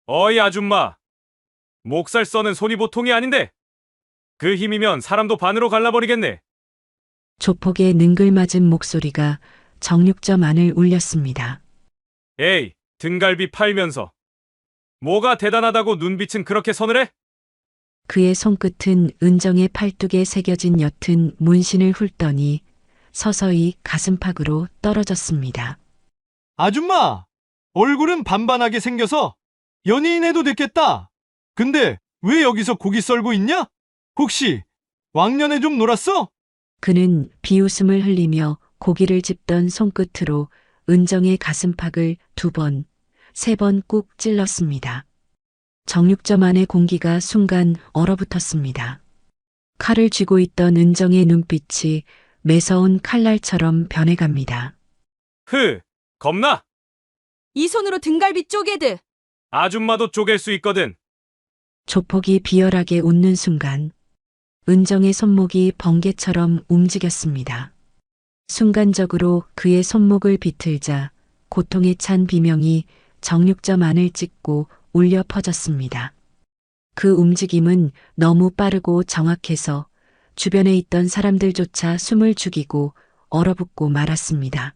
어이 아줌마, 목살 써는 손이 보통이 아닌데 그 힘이면 사람도 반으로 갈라버리겠네. 조폭의 능글맞은 목소리가 정육점 안을 울렸습니다. 에이, 등갈비 팔면서 뭐가 대단하다고 눈빛은 그렇게 서늘해? 그의 손끝은 은정의 팔뚝에 새겨진 옅은 문신을 훑더니 서서히 가슴팍으로 떨어졌습니다. 아줌마, 얼굴은 반반하게 생겨서 연예인 해도 됐겠다. 근데 왜 여기서 고기 썰고 있냐? 혹시 왕년에 좀 놀았어? 그는 비웃음을 흘리며 고기를 집던 손끝으로 은정의 가슴팍을 2번, 3번 꾹 찔렀습니다. 정육점 안의 공기가 순간 얼어붙었습니다. 칼을 쥐고 있던 은정의 눈빛이 매서운 칼날처럼 변해갑니다. 겁나? 이 손으로 등갈비 쪼개드. 아줌마도 쪼갤 수 있거든. 조폭이 비열하게 웃는 순간 은정의 손목이 번개처럼 움직였습니다. 순간적으로 그의 손목을 비틀자 고통에 찬 비명이 정육점 안을 찢고 울려 퍼졌습니다. 그 움직임은 너무 빠르고 정확해서 주변에 있던 사람들조차 숨을 죽이고 얼어붙고 말았습니다.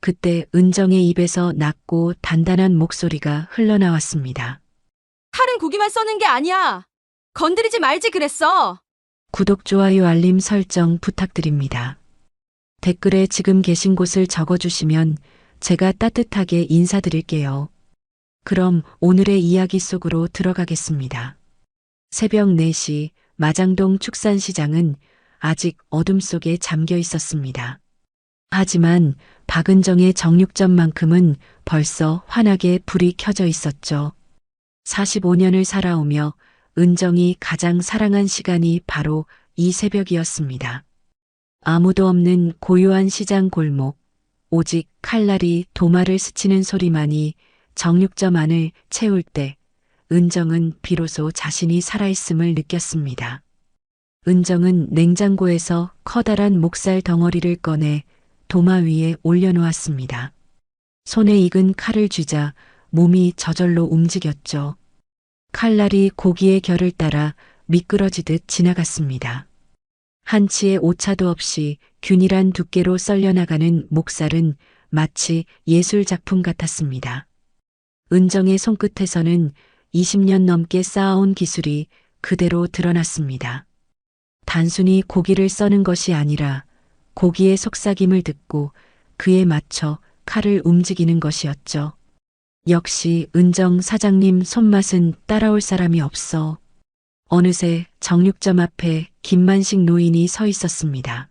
그때 은정의 입에서 낮고 단단한 목소리가 흘러나왔습니다. 칼은 고기만 써는 게 아니야. 건드리지 말지 그랬어. 구독, 좋아요, 알림 설정 부탁드립니다. 댓글에 지금 계신 곳을 적어주시면 제가 따뜻하게 인사드릴게요. 그럼 오늘의 이야기 속으로 들어가겠습니다. 새벽 4시 마장동 축산시장은 아직 어둠 속에 잠겨 있었습니다. 하지만 박은정의 정육점만큼은 벌써 환하게 불이 켜져 있었죠. 45년을 살아오며 은정이 가장 사랑한 시간이 바로 이 새벽이었습니다. 아무도 없는 고요한 시장 골목, 오직 칼날이 도마를 스치는 소리만이 정육점 안을 채울 때 은정은 비로소 자신이 살아있음을 느꼈습니다. 은정은 냉장고에서 커다란 목살 덩어리를 꺼내 도마 위에 올려놓았습니다. 손에 익은 칼을 쥐자 몸이 저절로 움직였죠. 칼날이 고기의 결을 따라 미끄러지듯 지나갔습니다. 한치의 오차도 없이 균일한 두께로 썰려나가는 목살은 마치 예술 작품 같았습니다. 은정의 손끝에서는 20년 넘게 쌓아온 기술이 그대로 드러났습니다. 단순히 고기를 써는 것이 아니라 고기의 속삭임을 듣고 그에 맞춰 칼을 움직이는 것이었죠. 역시 은정 사장님 손맛은 따라올 사람이 없어. 어느새 정육점 앞에 김만식 노인이 서 있었습니다.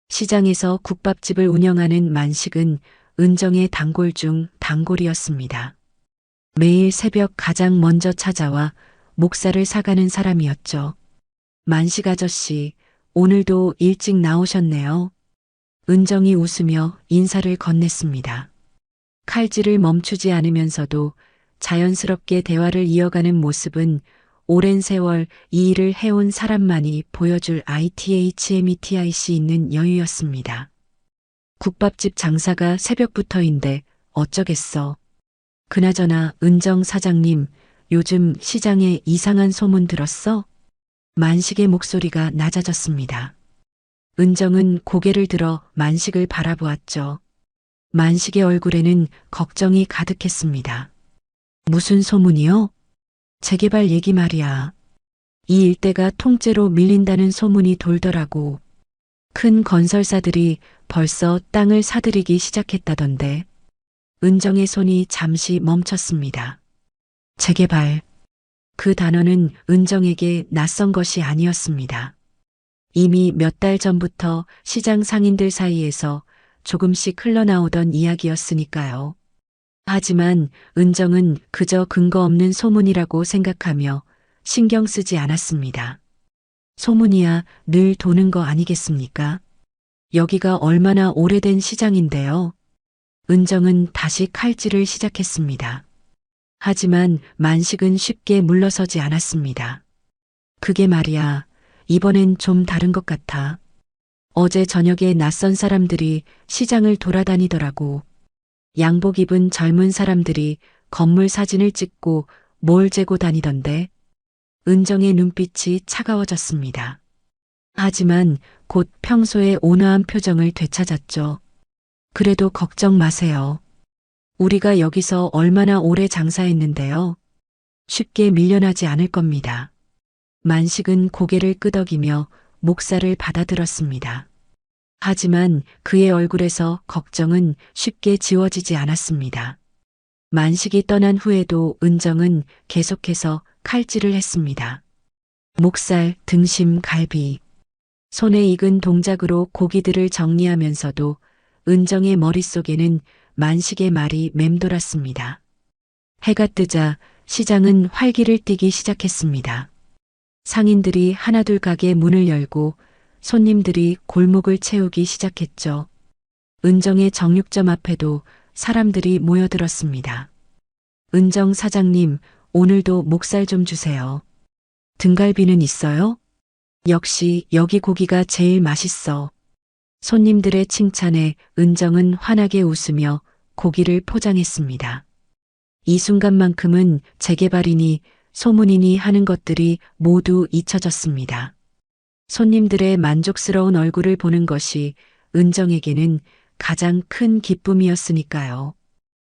시장에서 국밥집을 운영하는 만식은 은정의 단골 중 단골이었습니다. 매일 새벽 가장 먼저 찾아와 목살을 사가는 사람이었죠. 만식 아저씨, 오늘도 일찍 나오셨네요. 은정이 웃으며 인사를 건넸습니다. 칼질을 멈추지 않으면서도 자연스럽게 대화를 이어가는 모습은 오랜 세월 이 일을 해온 사람만이 보여줄 ITHMETIC 있는 여유였습니다. 국밥집 장사가 새벽부터인데 어쩌겠어. 그나저나 은정 사장님, 요즘 시장에 이상한 소문 들었어? 만식의 목소리가 낮아졌습니다. 은정은 고개를 들어 만식을 바라보았죠. 만식의 얼굴에는 걱정이 가득했습니다. 무슨 소문이요? 재개발 얘기 말이야. 이 일대가 통째로 밀린다는 소문이 돌더라고. 큰 건설사들이 벌써 땅을 사들이기 시작했다던데. 은정의 손이 잠시 멈췄습니다. 재개발. 그 단어는 은정에게 낯선 것이 아니었습니다. 이미 몇 달 전부터 시장 상인들 사이에서 조금씩 흘러나오던 이야기였으니까요. 하지만 은정은 그저 근거 없는 소문이라고 생각하며 신경 쓰지 않았습니다. 소문이야 늘 도는 거 아니겠습니까? 여기가 얼마나 오래된 시장인데요. 은정은 다시 칼질을 시작했습니다. 하지만 만식은 쉽게 물러서지 않았습니다. 그게 말이야, 이번엔 좀 다른 것 같아. 어제 저녁에 낯선 사람들이 시장을 돌아다니더라고. 양복 입은 젊은 사람들이 건물 사진을 찍고 뭘 재고 다니던데? 은정의 눈빛이 차가워졌습니다. 하지만 곧 평소의 온화한 표정을 되찾았죠. 그래도 걱정 마세요. 우리가 여기서 얼마나 오래 장사했는데요. 쉽게 밀려나지 않을 겁니다. 만식은 고개를 끄덕이며 목살을 받아들었습니다. 하지만 그의 얼굴에서 걱정은 쉽게 지워지지 않았습니다. 만식이 떠난 후에도 은정은 계속해서 칼질을 했습니다. 목살, 등심, 갈비. 손에 익은 동작으로 고기들을 정리하면서도 은정의 머릿속에는 만식의 말이 맴돌았습니다. 해가 뜨자 시장은 활기를 띠기 시작했습니다. 상인들이 하나둘 가게 문을 열고 손님들이 골목을 채우기 시작했죠. 은정의 정육점 앞에도 사람들이 모여들었습니다. 은정 사장님, 오늘도 목살 좀 주세요. 등갈비는 있어요? 역시 여기 고기가 제일 맛있어. 손님들의 칭찬에 은정은 환하게 웃으며 고기를 포장했습니다. 이 순간만큼은 재개발이니 소문이니 하는 것들이 모두 잊혀졌습니다. 손님들의 만족스러운 얼굴을 보는 것이 은정에게는 가장 큰 기쁨이었으니까요.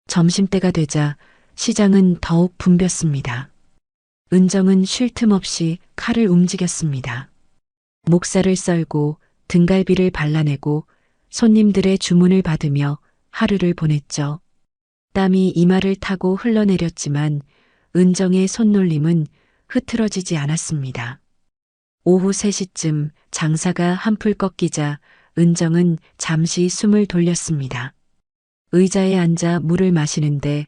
점심때가 되자 시장은 더욱 붐볐습니다. 은정은 쉴 틈 없이 칼을 움직였습니다. 목살을 썰고 등갈비를 발라내고 손님들의 주문을 받으며 하루를 보냈죠. 땀이 이마를 타고 흘러내렸지만 은정의 손놀림은 흐트러지지 않았습니다. 오후 3시쯤 장사가 한풀 꺾이자 은정은 잠시 숨을 돌렸습니다. 의자에 앉아 물을 마시는데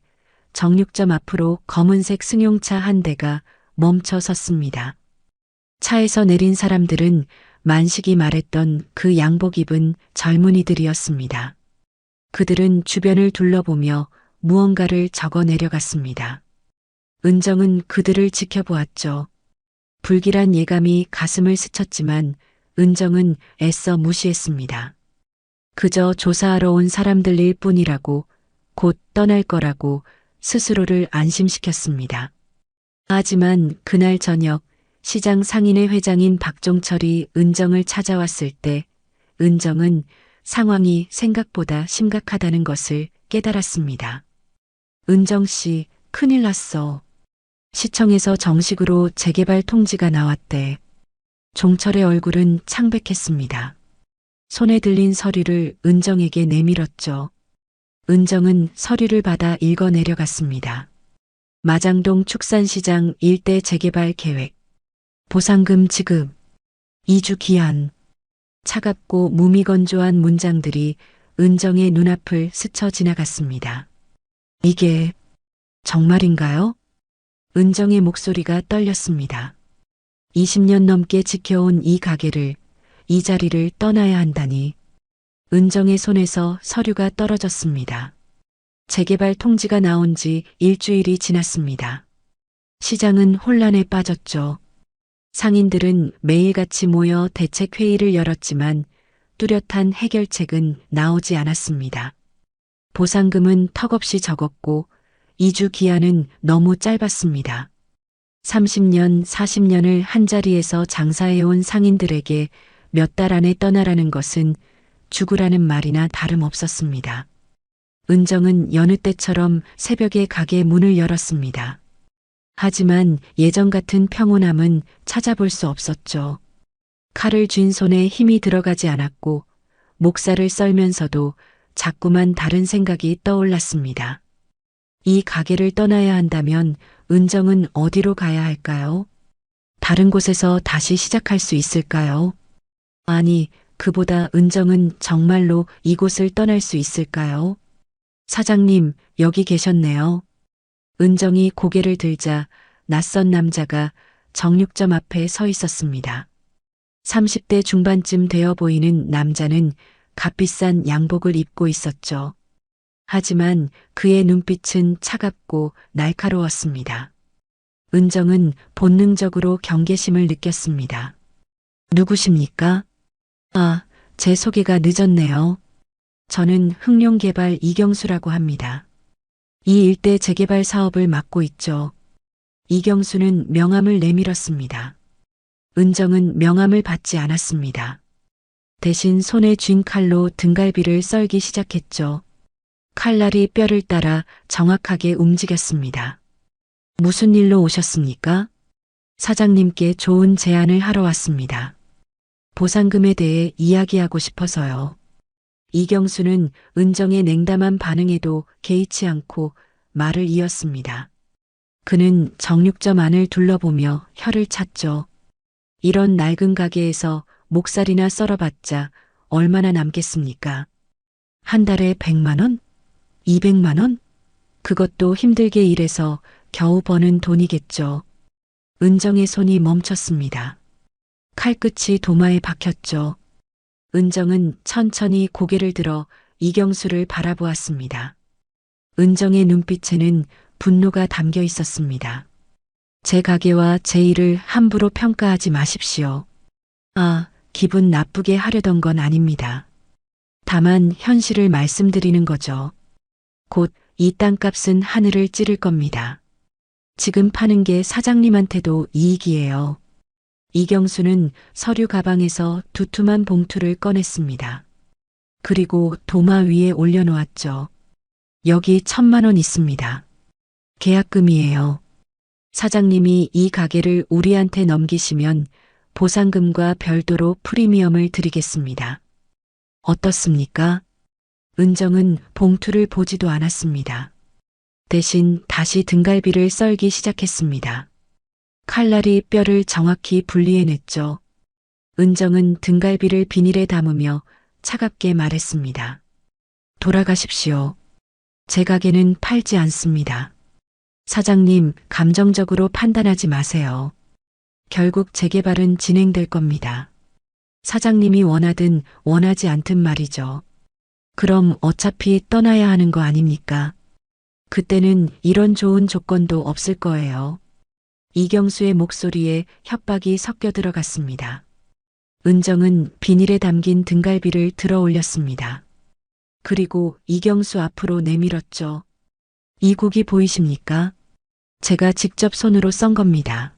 정육점 앞으로 검은색 승용차 한 대가 멈춰 섰습니다. 차에서 내린 사람들은 만식이 말했던 그 양복 입은 젊은이들이었습니다. 그들은 주변을 둘러보며 무언가를 적어 내려갔습니다. 은정은 그들을 지켜보았죠. 불길한 예감이 가슴을 스쳤지만 은정은 애써 무시했습니다. 그저 조사하러 온 사람들일 뿐이라고, 곧 떠날 거라고 스스로를 안심시켰습니다. 하지만 그날 저녁 시장 상인회 회장인 박종철이 은정을 찾아왔을 때 은정은 상황이 생각보다 심각하다는 것을 깨달았습니다. 은정 씨, 큰일 났어. 시청에서 정식으로 재개발 통지가 나왔대. 종철의 얼굴은 창백했습니다. 손에 들린 서류를 은정에게 내밀었죠. 은정은 서류를 받아 읽어 내려갔습니다. 마장동 축산시장 일대 재개발 계획, 보상금 지급, 이주 기한. 차갑고 무미건조한 문장들이 은정의 눈앞을 스쳐 지나갔습니다. 이게 정말인가요? 은정의 목소리가 떨렸습니다. 20년 넘게 지켜온 이 가게를, 이 자리를 떠나야 한다니. 은정의 손에서 서류가 떨어졌습니다. 재개발 통지가 나온 지 일주일이 지났습니다. 시장은 혼란에 빠졌죠. 상인들은 매일같이 모여 대책회의를 열었지만 뚜렷한 해결책은 나오지 않았습니다. 보상금은 턱없이 적었고 이주 기한은 너무 짧았습니다. 30년, 40년을 한자리에서 장사해온 상인들에게 몇 달 안에 떠나라는 것은 죽으라는 말이나 다름없었습니다. 은정은 여느 때처럼 새벽에 가게 문을 열었습니다. 하지만 예전 같은 평온함은 찾아볼 수 없었죠. 칼을 쥔 손에 힘이 들어가지 않았고 목살을 썰면서도 자꾸만 다른 생각이 떠올랐습니다. 이 가게를 떠나야 한다면 은정은 어디로 가야 할까요? 다른 곳에서 다시 시작할 수 있을까요? 아니, 그보다 은정은 정말로 이곳을 떠날 수 있을까요? 사장님, 여기 계셨네요. 은정이 고개를 들자 낯선 남자가 정육점 앞에 서 있었습니다. 30대 중반쯤 되어 보이는 남자는 값비싼 양복을 입고 있었죠. 하지만 그의 눈빛은 차갑고 날카로웠습니다. 은정은 본능적으로 경계심을 느꼈습니다. 누구십니까? 아, 제 소개가 늦었네요. 저는 흑룡개발 이경수라고 합니다. 이 일대 재개발 사업을 맡고 있죠. 이경수는 명함을 내밀었습니다. 은정은 명함을 받지 않았습니다. 대신 손에 쥔 칼로 등갈비를 썰기 시작했죠. 칼날이 뼈를 따라 정확하게 움직였습니다. 무슨 일로 오셨습니까? 사장님께 좋은 제안을 하러 왔습니다. 보상금에 대해 이야기하고 싶어서요. 이경수는 은정의 냉담한 반응에도 개의치 않고 말을 이었습니다. 그는 정육점 안을 둘러보며 혀를 찼죠. 이런 낡은 가게에서 목살이나 썰어봤자 얼마나 남겠습니까? 한 달에 100만 원? 200만 원? 그것도 힘들게 일해서 겨우 버는 돈이겠죠. 은정의 손이 멈췄습니다. 칼끝이 도마에 박혔죠. 은정은 천천히 고개를 들어 이경수를 바라보았습니다. 은정의 눈빛에는 분노가 담겨 있었습니다. 제 가게와 제 일을 함부로 평가하지 마십시오. 아, 기분 나쁘게 하려던 건 아닙니다. 다만 현실을 말씀드리는 거죠. 곧 이 땅값은 하늘을 찌를 겁니다. 지금 파는 게 사장님한테도 이익이에요. 이경수는 서류 가방에서 두툼한 봉투를 꺼냈습니다. 그리고 도마 위에 올려놓았죠. 여기 1,000만 원 있습니다. 계약금이에요. 사장님이 이 가게를 우리한테 넘기시면 보상금과 별도로 프리미엄을 드리겠습니다. 어떻습니까? 은정은 봉투를 보지도 않았습니다. 대신 다시 등갈비를 썰기 시작했습니다. 칼날이 뼈를 정확히 분리해냈죠. 은정은 등갈비를 비닐에 담으며 차갑게 말했습니다. 돌아가십시오. 제 가게는 팔지 않습니다. 사장님, 감정적으로 판단하지 마세요. 결국 재개발은 진행될 겁니다. 사장님이 원하든 원하지 않든 말이죠. 그럼 어차피 떠나야 하는 거 아닙니까? 그때는 이런 좋은 조건도 없을 거예요. 이경수의 목소리에 협박이 섞여 들어갔습니다. 은정은 비닐에 담긴 등갈비를 들어 올렸습니다. 그리고 이경수 앞으로 내밀었죠. 이 고기 보이십니까? 제가 직접 손으로 썬 겁니다.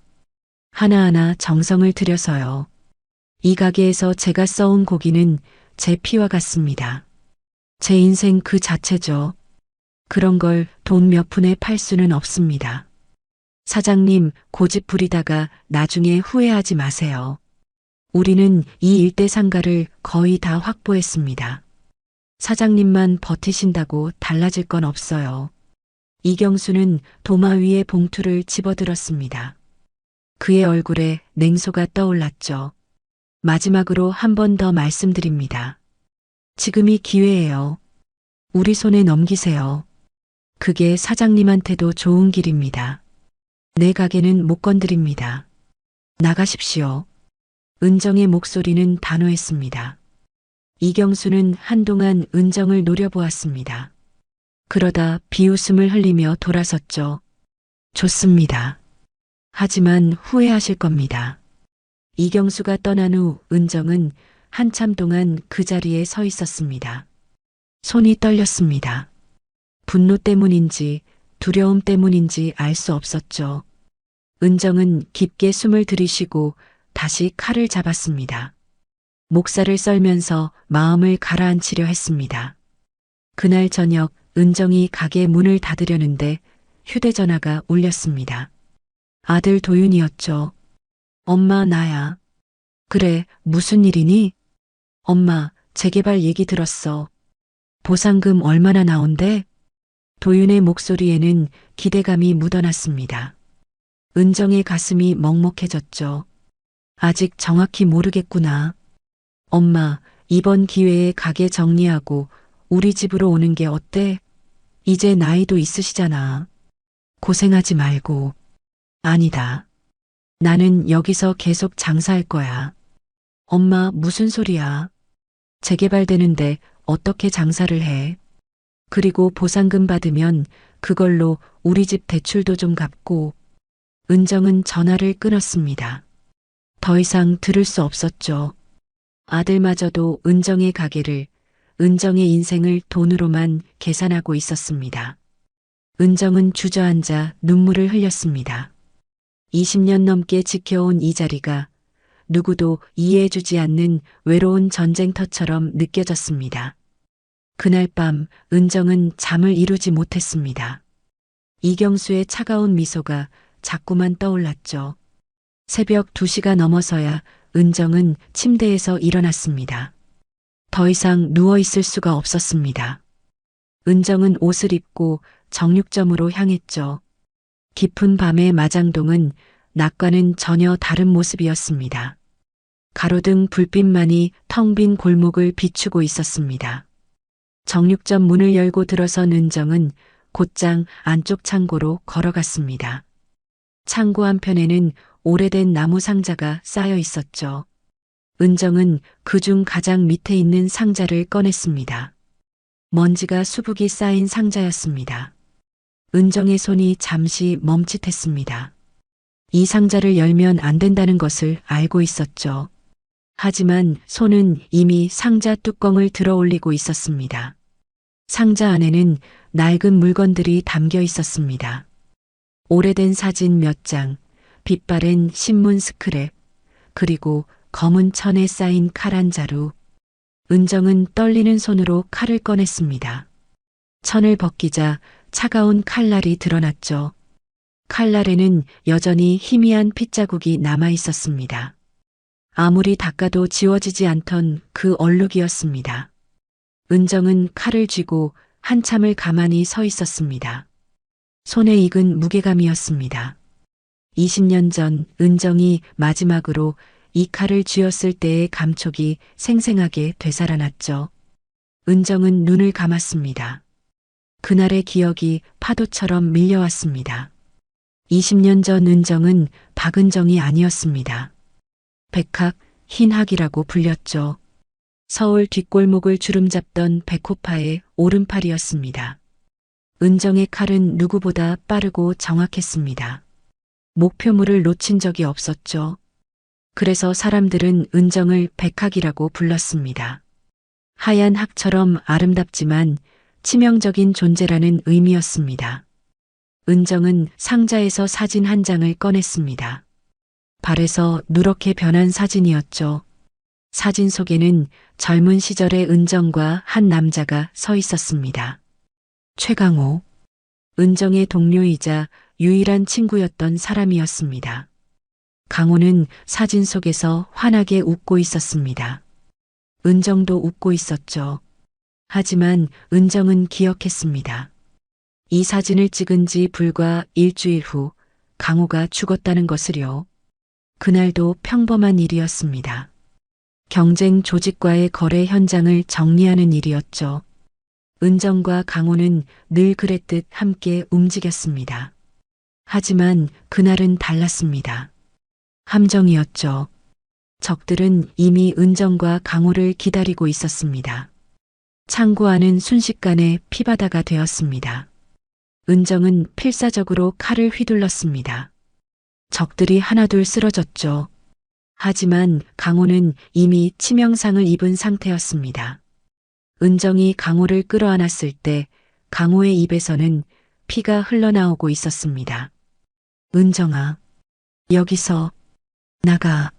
하나하나 정성을 들여서요. 이 가게에서 제가 써온 고기는 제 피와 같습니다. 제 인생 그 자체죠. 그런 걸 돈 몇 푼에 팔 수는 없습니다. 사장님, 고집 부리다가 나중에 후회하지 마세요. 우리는 이 일대 상가를 거의 다 확보했습니다. 사장님만 버티신다고 달라질 건 없어요. 이경수는 도마 위에 봉투를 집어들었습니다. 그의 얼굴에 냉소가 떠올랐죠. 마지막으로 한 번 더 말씀드립니다. 지금이 기회예요. 우리 손에 넘기세요. 그게 사장님한테도 좋은 길입니다. 내 가게는 못 건드립니다. 나가십시오. 은정의 목소리는 단호했습니다. 이경수는 한동안 은정을 노려보았습니다. 그러다 비웃음을 흘리며 돌아섰죠. 좋습니다. 하지만 후회하실 겁니다. 이경수가 떠난 후 은정은 한참 동안 그 자리에 서 있었습니다. 손이 떨렸습니다. 분노 때문인지 두려움 때문인지 알 수 없었죠. 은정은 깊게 숨을 들이쉬고 다시 칼을 잡았습니다. 목살을 썰면서 마음을 가라앉히려 했습니다. 그날 저녁 은정이 가게 문을 닫으려는데 휴대전화가 울렸습니다. 아들 도윤이었죠. 엄마, 나야. 그래, 무슨 일이니? 엄마, 재개발 얘기 들었어. 보상금 얼마나 나온대? 도윤의 목소리에는 기대감이 묻어났습니다. 은정의 가슴이 먹먹해졌죠. 아직 정확히 모르겠구나. 엄마, 이번 기회에 가게 정리하고 우리 집으로 오는 게 어때? 이제 나이도 있으시잖아. 고생하지 말고. 아니다. 나는 여기서 계속 장사할 거야. 엄마, 무슨 소리야? 재개발되는데 어떻게 장사를 해? 그리고 보상금 받으면 그걸로 우리 집 대출도 좀 갚고. 은정은 전화를 끊었습니다. 더 이상 들을 수 없었죠. 아들마저도 은정의 가게를, 은정의 인생을 돈으로만 계산하고 있었습니다. 은정은 주저앉아 눈물을 흘렸습니다. 20년 넘게 지켜온 이 자리가 누구도 이해해주지 않는 외로운 전쟁터처럼 느껴졌습니다. 그날 밤 은정은 잠을 이루지 못했습니다. 이경수의 차가운 미소가 자꾸만 떠올랐죠. 새벽 2시가 넘어서야 은정은 침대에서 일어났습니다. 더 이상 누워있을 수가 없었습니다. 은정은 옷을 입고 정육점으로 향했죠. 깊은 밤의 마장동은 낮과는 전혀 다른 모습이었습니다. 가로등 불빛만이 텅 빈 골목을 비추고 있었습니다. 정육점 문을 열고 들어선 은정은 곧장 안쪽 창고로 걸어갔습니다. 창고 한편에는 오래된 나무 상자가 쌓여 있었죠. 은정은 그중 가장 밑에 있는 상자를 꺼냈습니다. 먼지가 수북이 쌓인 상자였습니다. 은정의 손이 잠시 멈칫했습니다. 이 상자를 열면 안 된다는 것을 알고 있었죠. 하지만 손은 이미 상자 뚜껑을 들어 올리고 있었습니다. 상자 안에는 낡은 물건들이 담겨 있었습니다. 오래된 사진 몇 장, 빛바랜 신문 스크랩, 그리고 검은 천에 쌓인 칼 한 자루. 은정은 떨리는 손으로 칼을 꺼냈습니다. 천을 벗기자 차가운 칼날이 드러났죠. 칼날에는 여전히 희미한 핏자국이 남아 있었습니다. 아무리 닦아도 지워지지 않던 그 얼룩이었습니다. 은정은 칼을 쥐고 한참을 가만히 서 있었습니다. 손에 익은 무게감이었습니다. 20년 전 은정이 마지막으로 이 칼을 쥐었을 때의 감촉이 생생하게 되살아났죠. 은정은 눈을 감았습니다. 그날의 기억이 파도처럼 밀려왔습니다. 20년 전 은정은 박은정이 아니었습니다. 백학, 흰학이라고 불렸죠. 서울 뒷골목을 주름잡던 백호파의 오른팔이었습니다. 은정의 칼은 누구보다 빠르고 정확했습니다. 목표물을 놓친 적이 없었죠. 그래서 사람들은 은정을 백학이라고 불렀습니다. 하얀 학처럼 아름답지만 치명적인 존재라는 의미였습니다. 은정은 상자에서 사진 한 장을 꺼냈습니다. 발에서 누렇게 변한 사진이었죠. 사진 속에는 젊은 시절의 은정과 한 남자가 서 있었습니다. 최강호. 은정의 동료이자 유일한 친구였던 사람이었습니다. 강호는 사진 속에서 환하게 웃고 있었습니다. 은정도 웃고 있었죠. 하지만 은정은 기억했습니다. 이 사진을 찍은 지 불과 일주일 후 강호가 죽었다는 것을요. 그날도 평범한 일이었습니다. 경쟁 조직과의 거래 현장을 정리하는 일이었죠. 은정과 강호는 늘 그랬듯 함께 움직였습니다. 하지만 그날은 달랐습니다. 함정이었죠. 적들은 이미 은정과 강호를 기다리고 있었습니다. 창고 안은 순식간에 피바다가 되었습니다. 은정은 필사적으로 칼을 휘둘렀습니다. 적들이 하나둘 쓰러졌죠. 하지만 강호는 이미 치명상을 입은 상태였습니다. 은정이 강호를 끌어안았을 때 강호의 입에서는 피가 흘러나오고 있었습니다. 은정아, 여기서 나가.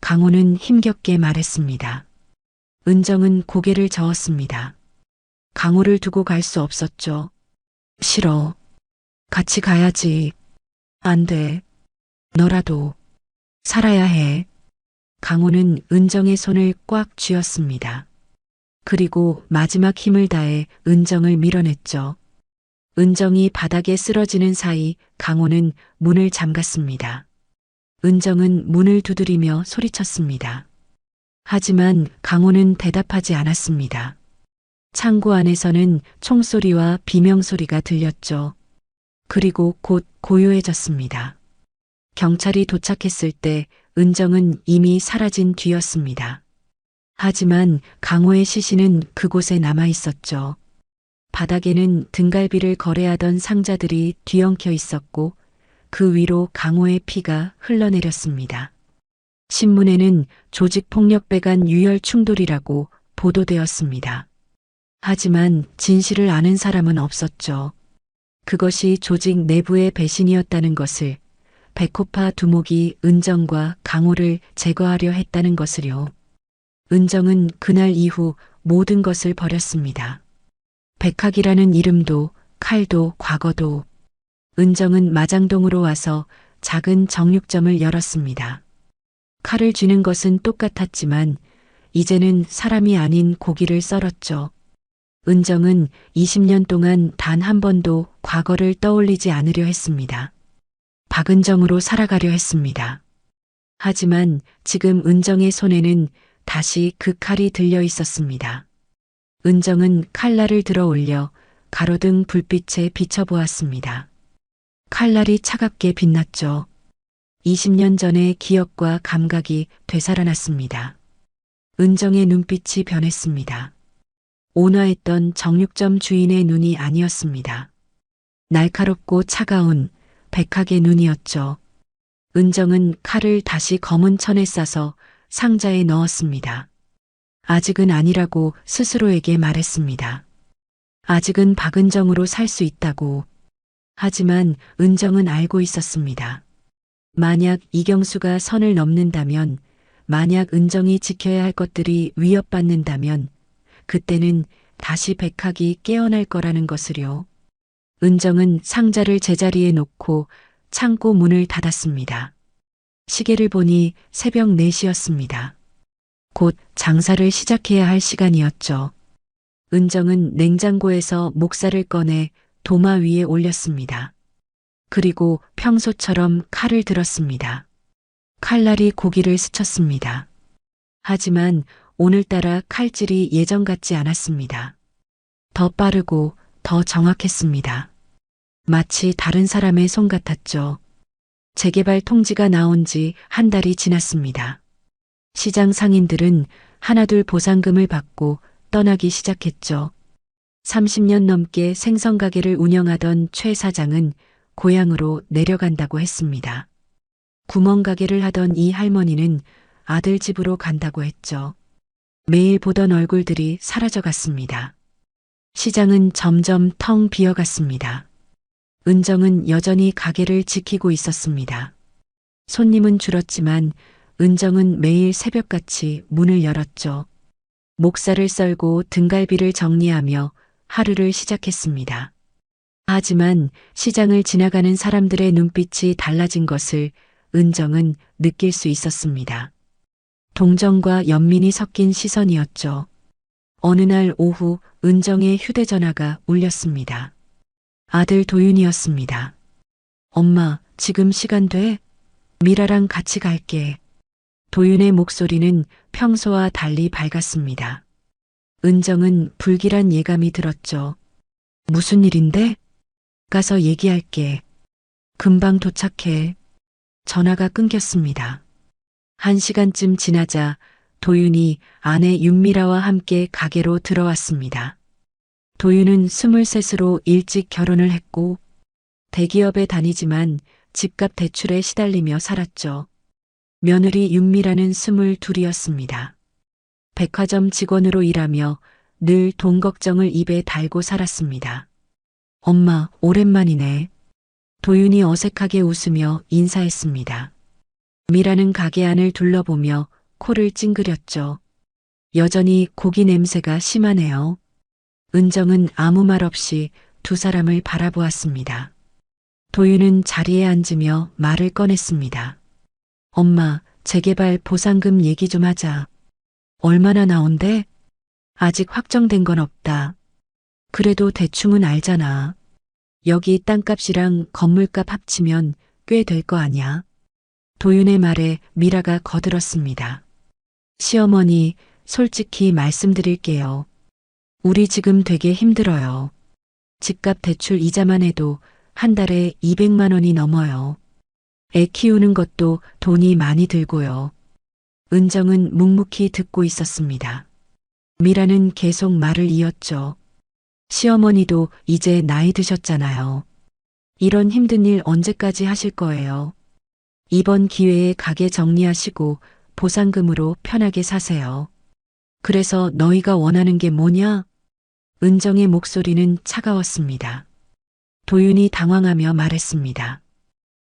강호는 힘겹게 말했습니다. 은정은 고개를 저었습니다. 강호를 두고 갈 수 없었죠. 싫어. 같이 가야지. 안 돼. 너라도 살아야 해. 강호는 은정의 손을 꽉 쥐었습니다. 그리고 마지막 힘을 다해 은정을 밀어냈죠. 은정이 바닥에 쓰러지는 사이 강호는 문을 잠갔습니다. 은정은 문을 두드리며 소리쳤습니다. 하지만 강호는 대답하지 않았습니다. 창고 안에서는 총소리와 비명소리가 들렸죠. 그리고 곧 고요해졌습니다. 경찰이 도착했을 때 은정은 이미 사라진 뒤였습니다. 하지만 강호의 시신은 그곳에 남아 있었죠. 바닥에는 등갈비를 거래하던 상자들이 뒤엉켜 있었고 그 위로 강호의 피가 흘러내렸습니다. 신문에는 조직폭력배간 유혈 충돌이라고 보도되었습니다. 하지만 진실을 아는 사람은 없었죠. 그것이 조직 내부의 배신이었다는 것을 백호파 두목이 은정과 강호를 제거하려 했다는 것을요. 은정은 그날 이후 모든 것을 버렸습니다. 백학이라는 이름도, 칼도, 과거도. 은정은 마장동으로 와서 작은 정육점을 열었습니다. 칼을 쥐는 것은 똑같았지만 이제는 사람이 아닌 고기를 썰었죠. 은정은 20년 동안 단 한 번도 과거를 떠올리지 않으려 했습니다. 박은정으로 살아가려 했습니다. 하지만 지금 은정의 손에는 다시 그 칼이 들려 있었습니다. 은정은 칼날을 들어 올려 가로등 불빛에 비춰보았습니다. 칼날이 차갑게 빛났죠. 20년 전의 기억과 감각이 되살아났습니다. 은정의 눈빛이 변했습니다. 온화했던 정육점 주인의 눈이 아니었습니다. 날카롭고 차가운 백학의 눈이었죠. 은정은 칼을 다시 검은 천에 싸서 상자에 넣었습니다. 아직은 아니라고 스스로에게 말했습니다. 아직은 박은정으로 살 수 있다고. 하지만 은정은 알고 있었습니다. 만약 이경수가 선을 넘는다면, 만약 은정이 지켜야 할 것들이 위협받는다면, 그때는 다시 백학이 깨어날 거라는 것을요. 은정은 상자를 제자리에 놓고 창고 문을 닫았습니다. 시계를 보니 새벽 4시였습니다. 곧 장사를 시작해야 할 시간이었죠. 은정은 냉장고에서 목살을 꺼내 도마 위에 올렸습니다. 그리고 평소처럼 칼을 들었습니다. 칼날이 고기를 스쳤습니다. 하지만 오늘따라 칼질이 예전 같지 않았습니다. 더 빠르고 더 정확했습니다. 마치 다른 사람의 손 같았죠. 재개발 통지가 나온 지 한 달이 지났습니다. 시장 상인들은 하나둘 보상금을 받고 떠나기 시작했죠. 30년 넘게 생선가게를 운영하던 최 사장은 고향으로 내려간다고 했습니다. 구멍가게를 하던 이 할머니는 아들 집으로 간다고 했죠. 매일 보던 얼굴들이 사라져갔습니다. 시장은 점점 텅 비어갔습니다. 은정은 여전히 가게를 지키고 있었습니다. 손님은 줄었지만 은정은 매일 새벽같이 문을 열었죠. 목살을 썰고 등갈비를 정리하며 하루를 시작했습니다. 하지만 시장을 지나가는 사람들의 눈빛이 달라진 것을 은정은 느낄 수 있었습니다. 동정과 연민이 섞인 시선이었죠. 어느 날 오후 은정의 휴대전화가 울렸습니다. 아들 도윤이었습니다. 엄마, 지금 시간 돼? 미라랑 같이 갈게. 도윤의 목소리는 평소와 달리 밝았습니다. 은정은 불길한 예감이 들었죠. 무슨 일인데? 가서 얘기할게. 금방 도착해. 전화가 끊겼습니다. 1시간쯤 지나자 도윤이 아내 윤미라와 함께 가게로 들어왔습니다. 도윤은 23으로 일찍 결혼을 했고 대기업에 다니지만 집값 대출에 시달리며 살았죠. 며느리 윤미라는 22이었습니다. 백화점 직원으로 일하며 늘 돈 걱정을 입에 달고 살았습니다. 엄마, 오랜만이네. 도윤이 어색하게 웃으며 인사했습니다. 미라는 가게 안을 둘러보며 코를 찡그렸죠. 여전히 고기 냄새가 심하네요. 은정은 아무 말 없이 두 사람을 바라보았습니다. 도윤은 자리에 앉으며 말을 꺼냈습니다. 엄마, 재개발 보상금 얘기 좀 하자. 얼마나 나온대? 아직 확정된 건 없다. 그래도 대충은 알잖아. 여기 땅값이랑 건물값 합치면 꽤 될 거 아냐. 도윤의 말에 미라가 거들었습니다. 시어머니, 솔직히 말씀드릴게요. 우리 지금 되게 힘들어요. 집값 대출 이자만 해도 한 달에 200만 원이 넘어요. 애 키우는 것도 돈이 많이 들고요. 은정은 묵묵히 듣고 있었습니다. 미라는 계속 말을 이었죠. 시어머니도 이제 나이 드셨잖아요. 이런 힘든 일 언제까지 하실 거예요? 이번 기회에 가게 정리하시고 보상금으로 편하게 사세요. 그래서 너희가 원하는 게 뭐냐? 은정의 목소리는 차가웠습니다. 도윤이 당황하며 말했습니다.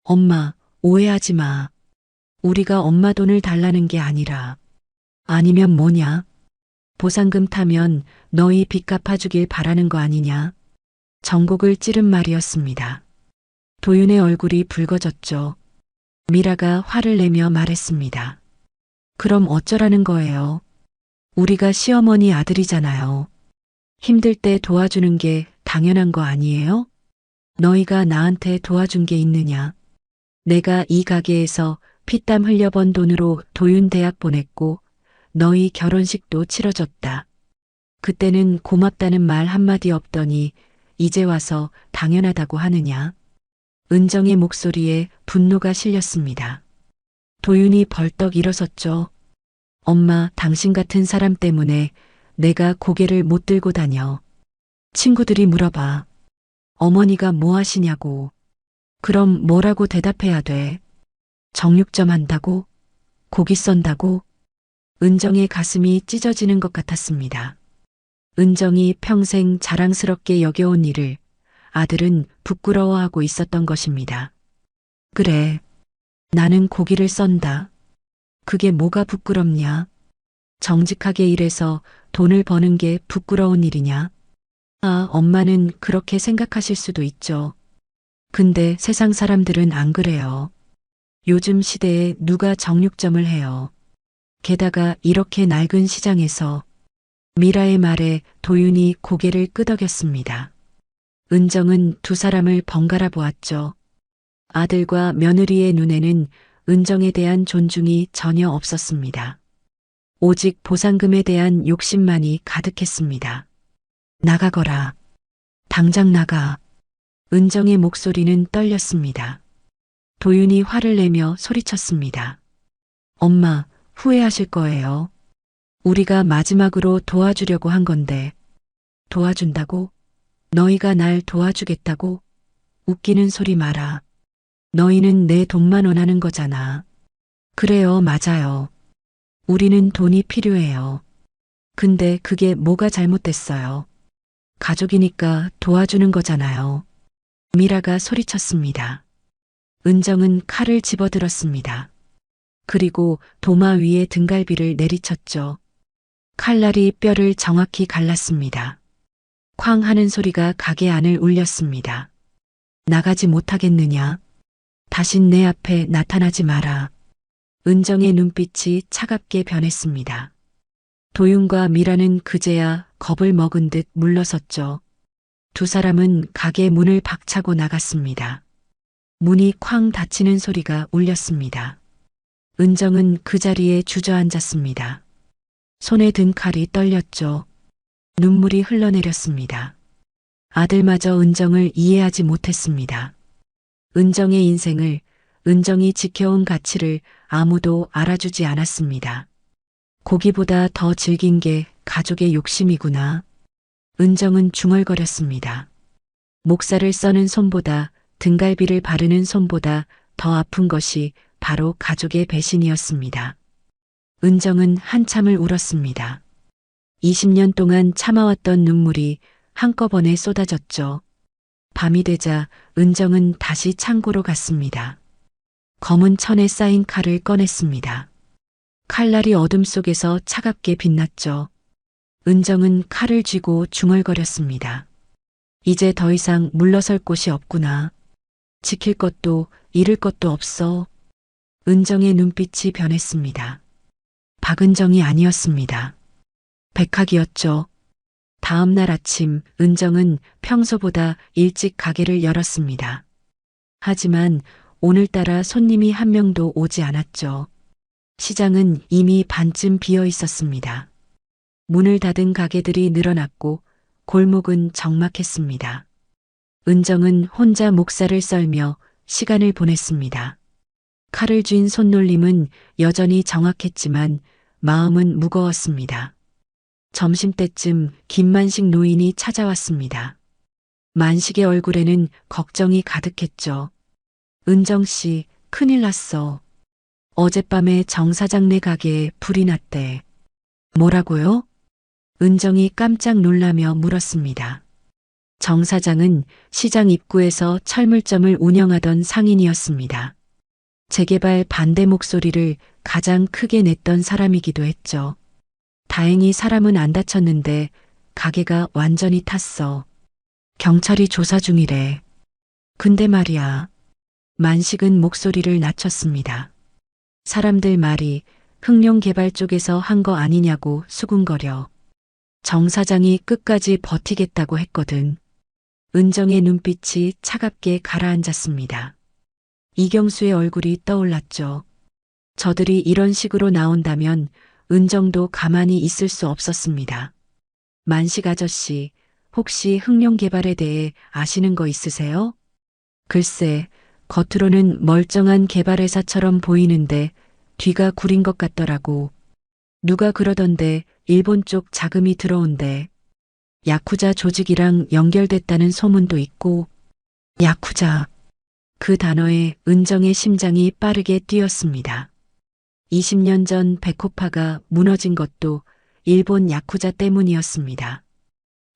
엄마, 오해하지 마. 우리가 엄마 돈을 달라는 게 아니라. 아니면 뭐냐? 보상금 타면 너희 빚 갚아주길 바라는 거 아니냐? 정곡을 찌른 말이었습니다. 도윤의 얼굴이 붉어졌죠. 미라가 화를 내며 말했습니다. 그럼 어쩌라는 거예요? 우리가 시어머니 아들이잖아요. 힘들 때 도와주는 게 당연한 거 아니에요? 너희가 나한테 도와준 게 있느냐? 내가 이 가게에서 피땀 흘려 번 돈으로 도윤 대학 보냈고 너희 결혼식도 치러줬다. 그때는 고맙다는 말 한마디 없더니 이제 와서 당연하다고 하느냐? 은정의 목소리에 분노가 실렸습니다. 도윤이 벌떡 일어섰죠. 엄마, 당신 같은 사람 때문에 내가 고개를 못 들고 다녀. 친구들이 물어봐. 어머니가 뭐 하시냐고. 그럼 뭐라고 대답해야 돼? 정육점 한다고? 고기 썬다고? 은정의 가슴이 찢어지는 것 같았습니다. 은정이 평생 자랑스럽게 여겨온 일을 아들은 부끄러워하고 있었던 것입니다. 그래, 나는 고기를 썬다. 그게 뭐가 부끄럽냐? 정직하게 일해서 돈을 버는 게 부끄러운 일이냐? 아, 엄마는 그렇게 생각하실 수도 있죠. 근데 세상 사람들은 안 그래요. 요즘 시대에 누가 정육점을 해요. 게다가 이렇게 낡은 시장에서. 미라의 말에 도윤이 고개를 끄덕였습니다. 은정은 두 사람을 번갈아 보았죠. 아들과 며느리의 눈에는 은정에 대한 존중이 전혀 없었습니다. 오직 보상금에 대한 욕심만이 가득했습니다. 나가거라. 당장 나가. 은정의 목소리는 떨렸습니다. 도윤이 화를 내며 소리쳤습니다. 엄마, 후회하실 거예요. 우리가 마지막으로 도와주려고 한 건데. 도와준다고? 너희가 날 도와주겠다고? 웃기는 소리 마라. 너희는 내 돈만 원하는 거잖아. 그래요, 맞아요. 우리는 돈이 필요해요. 근데 그게 뭐가 잘못됐어요? 가족이니까 도와주는 거잖아요. 미라가 소리쳤습니다. 은정은 칼을 집어들었습니다. 그리고 도마 위에 등갈비를 내리쳤죠. 칼날이 뼈를 정확히 갈랐습니다. 쾅 하는 소리가 가게 안을 울렸습니다. 나가지 못하겠느냐? 다신 내 앞에 나타나지 마라. 은정의 눈빛이 차갑게 변했습니다. 도윤과 미라는 그제야 겁을 먹은 듯 물러섰죠. 두 사람은 가게 문을 박차고 나갔습니다. 문이 쾅 닫히는 소리가 울렸습니다. 은정은 그 자리에 주저앉았습니다. 손에 든 칼이 떨렸죠. 눈물이 흘러내렸습니다. 아들마저 은정을 이해하지 못했습니다. 은정의 인생을, 은정이 지켜온 가치를 아무도 알아주지 않았습니다. 고기보다 더 질긴 게 가족의 욕심이구나. 은정은 중얼거렸습니다. 목살을 써는 손보다, 등갈비를 바르는 손보다 더 아픈 것이 바로 가족의 배신이었습니다. 은정은 한참을 울었습니다. 20년 동안 참아왔던 눈물이 한꺼번에 쏟아졌죠. 밤이 되자 은정은 다시 창고로 갔습니다. 검은 천에 쌓인 칼을 꺼냈습니다. 칼날이 어둠 속에서 차갑게 빛났죠. 은정은 칼을 쥐고 중얼거렸습니다. 이제 더 이상 물러설 곳이 없구나. 지킬 것도 잃을 것도 없어. 은정의 눈빛이 변했습니다. 박은정이 아니었습니다. 백학이었죠. 다음 날 아침 은정은 평소보다 일찍 가게를 열었습니다. 하지만 오늘따라 손님이 한 명도 오지 않았죠. 시장은 이미 반쯤 비어 있었습니다. 문을 닫은 가게들이 늘어났고 골목은 적막했습니다. 은정은 혼자 목살을 썰며 시간을 보냈습니다. 칼을 쥔 손놀림은 여전히 정확했지만 마음은 무거웠습니다. 점심때쯤 김만식 노인이 찾아왔습니다. 만식의 얼굴에는 걱정이 가득했죠. 은정 씨, 큰일 났어. 어젯밤에 정 사장네 가게에 불이 났대. 뭐라고요? 은정이 깜짝 놀라며 물었습니다. 정 사장은 시장 입구에서 철물점을 운영하던 상인이었습니다. 재개발 반대 목소리를 가장 크게 냈던 사람이기도 했죠. 다행히 사람은 안 다쳤는데 가게가 완전히 탔어. 경찰이 조사 중이래. 근데 말이야. 만식은 목소리를 낮췄습니다. 사람들 말이 흑룡개발 쪽에서 한 거 아니냐고 수군거려. 정 사장이 끝까지 버티겠다고 했거든. 은정의 눈빛이 차갑게 가라앉았습니다. 이경수의 얼굴이 떠올랐죠. 저들이 이런 식으로 나온다면 은정도 가만히 있을 수 없었습니다. 만식 아저씨, 혹시 흑룡개발에 대해 아시는 거 있으세요? 글쎄, 겉으로는 멀쩡한 개발회사처럼 보이는데 뒤가 구린 것 같더라고. 누가 그러던데 일본 쪽 자금이 들어온대. 야쿠자 조직이랑 연결됐다는 소문도 있고. 야쿠자. 그 단어에 은정의 심장이 빠르게 뛰었습니다. 20년 전 백호파가 무너진 것도 일본 야쿠자 때문이었습니다.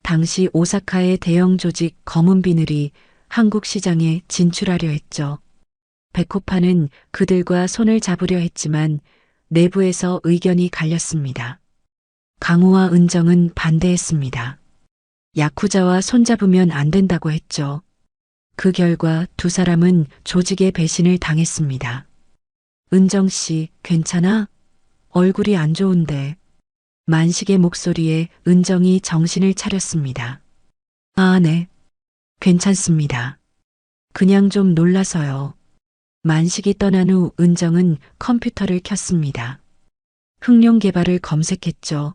당시 오사카의 대형 조직 검은 비늘이 한국 시장에 진출하려 했죠. 백호파는 그들과 손을 잡으려 했지만 내부에서 의견이 갈렸습니다. 강호와 은정은 반대했습니다. 야쿠자와 손잡으면 안 된다고 했죠. 그 결과 두 사람은 조직의 배신을 당했습니다. 은정 씨, 괜찮아? 얼굴이 안 좋은데. 만식의 목소리에 은정이 정신을 차렸습니다. 아, 네. 괜찮습니다. 그냥 좀 놀라서요. 만식이 떠난 후 은정은 컴퓨터를 켰습니다. 흑룡개발을 검색했죠.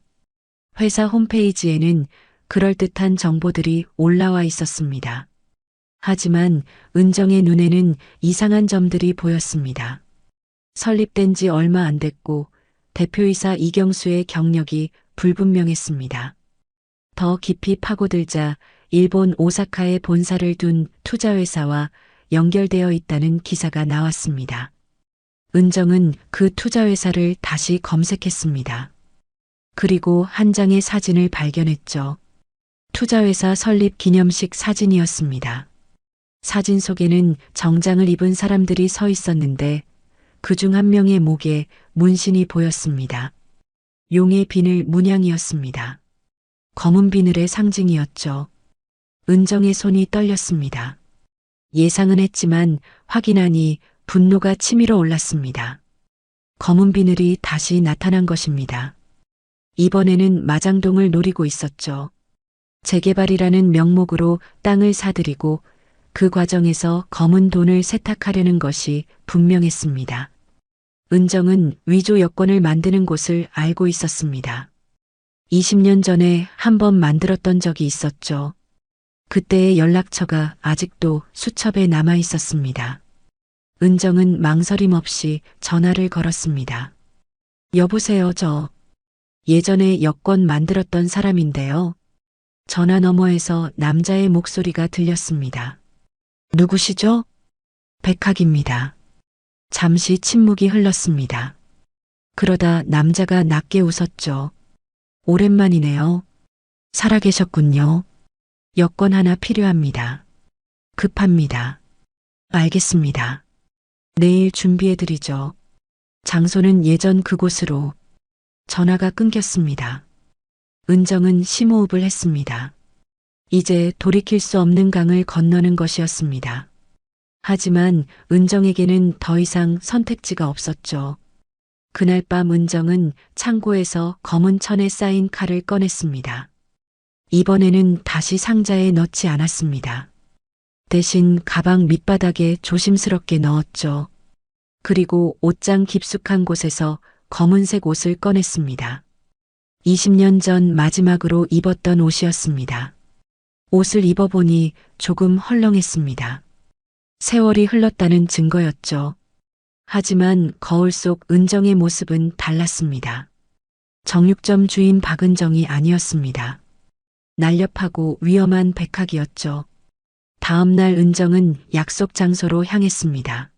회사 홈페이지에는 그럴듯한 정보들이 올라와 있었습니다. 하지만 은정의 눈에는 이상한 점들이 보였습니다. 설립된 지 얼마 안 됐고 대표이사 이경수의 경력이 불분명했습니다. 더 깊이 파고들자 일본 오사카에 본사를 둔 투자회사와 연결되어 있다는 기사가 나왔습니다. 은정은 그 투자회사를 다시 검색했습니다. 그리고 한 장의 사진을 발견했죠. 투자회사 설립 기념식 사진이었습니다. 사진 속에는 정장을 입은 사람들이 서 있었는데 그중 한 명의 목에 문신이 보였습니다. 용의 비늘 문양이었습니다. 검은 비늘의 상징이었죠. 은정의 손이 떨렸습니다. 예상은 했지만 확인하니 분노가 치밀어 올랐습니다. 검은 비늘이 다시 나타난 것입니다. 이번에는 마장동을 노리고 있었죠. 재개발이라는 명목으로 땅을 사들이고 그 과정에서 검은 돈을 세탁하려는 것이 분명했습니다. 은정은 위조 여권을 만드는 곳을 알고 있었습니다. 20년 전에 한 번 만들었던 적이 있었죠. 그때의 연락처가 아직도 수첩에 남아 있었습니다. 은정은 망설임 없이 전화를 걸었습니다. 여보세요, 저 예전에 여권 만들었던 사람인데요. 전화 너머에서 남자의 목소리가 들렸습니다. 누구시죠? 백학입니다. 잠시 침묵이 흘렀습니다. 그러다 남자가 낮게 웃었죠. 오랜만이네요. 살아계셨군요. 여권 하나 필요합니다. 급합니다. 알겠습니다. 내일 준비해드리죠. 장소는 예전 그곳으로. 전화가 끊겼습니다. 은정은 심호흡을 했습니다. 이제 돌이킬 수 없는 강을 건너는 것이었습니다. 하지만 은정에게는 더 이상 선택지가 없었죠. 그날 밤 은정은 창고에서 검은 천에 쌓인 칼을 꺼냈습니다. 이번에는 다시 상자에 넣지 않았습니다. 대신 가방 밑바닥에 조심스럽게 넣었죠. 그리고 옷장 깊숙한 곳에서 검은색 옷을 꺼냈습니다. 20년 전 마지막으로 입었던 옷이었습니다. 옷을 입어보니 조금 헐렁했습니다. 세월이 흘렀다는 증거였죠. 하지만 거울 속 은정의 모습은 달랐습니다. 정육점 주인 박은정이 아니었습니다. 날렵하고 위험한 백학이었죠. 다음 날 은정은 약속 장소로 향했습니다.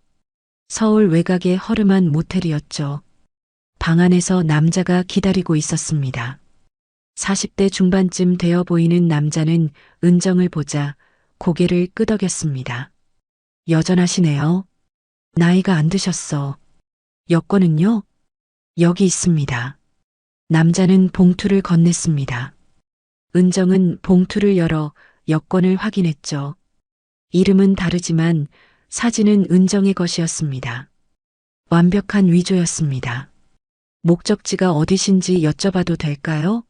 서울 외곽의 허름한 모텔이었죠. 방 안에서 남자가 기다리고 있었습니다. 40대 중반쯤 되어 보이는 남자는 은정을 보자 고개를 끄덕였습니다. 여전하시네요. 나이가 안 드셨어. 여권은요? 여기 있습니다. 남자는 봉투를 건넸습니다. 은정은 봉투를 열어 여권을 확인했죠. 이름은 다르지만 사진은 은정의 것이었습니다. 완벽한 위조였습니다. 목적지가 어디신지 여쭤봐도 될까요?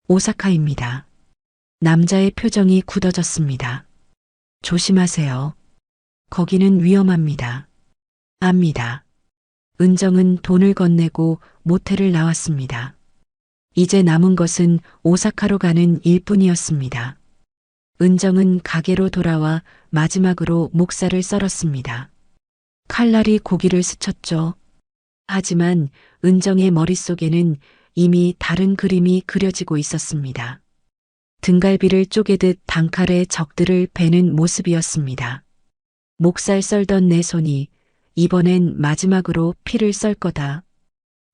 오사카입니다. 남자의 표정이 굳어졌습니다. 조심하세요. 거기는 위험합니다. 압니다. 은정은 돈을 건네고 모텔을 나왔습니다. 이제 남은 것은 오사카로 가는 일뿐이었습니다. 은정은 가게로 돌아와 마지막으로 목살을 썰었습니다. 칼날이 고기를 스쳤죠. 하지만 은정의 머릿속에는 이미 다른 그림이 그려지고 있었습니다. 등갈비를 쪼개듯 단칼에 적들을 베는 모습이었습니다. 목살 썰던 내 손이 이번엔 마지막으로 피를 썰 거다.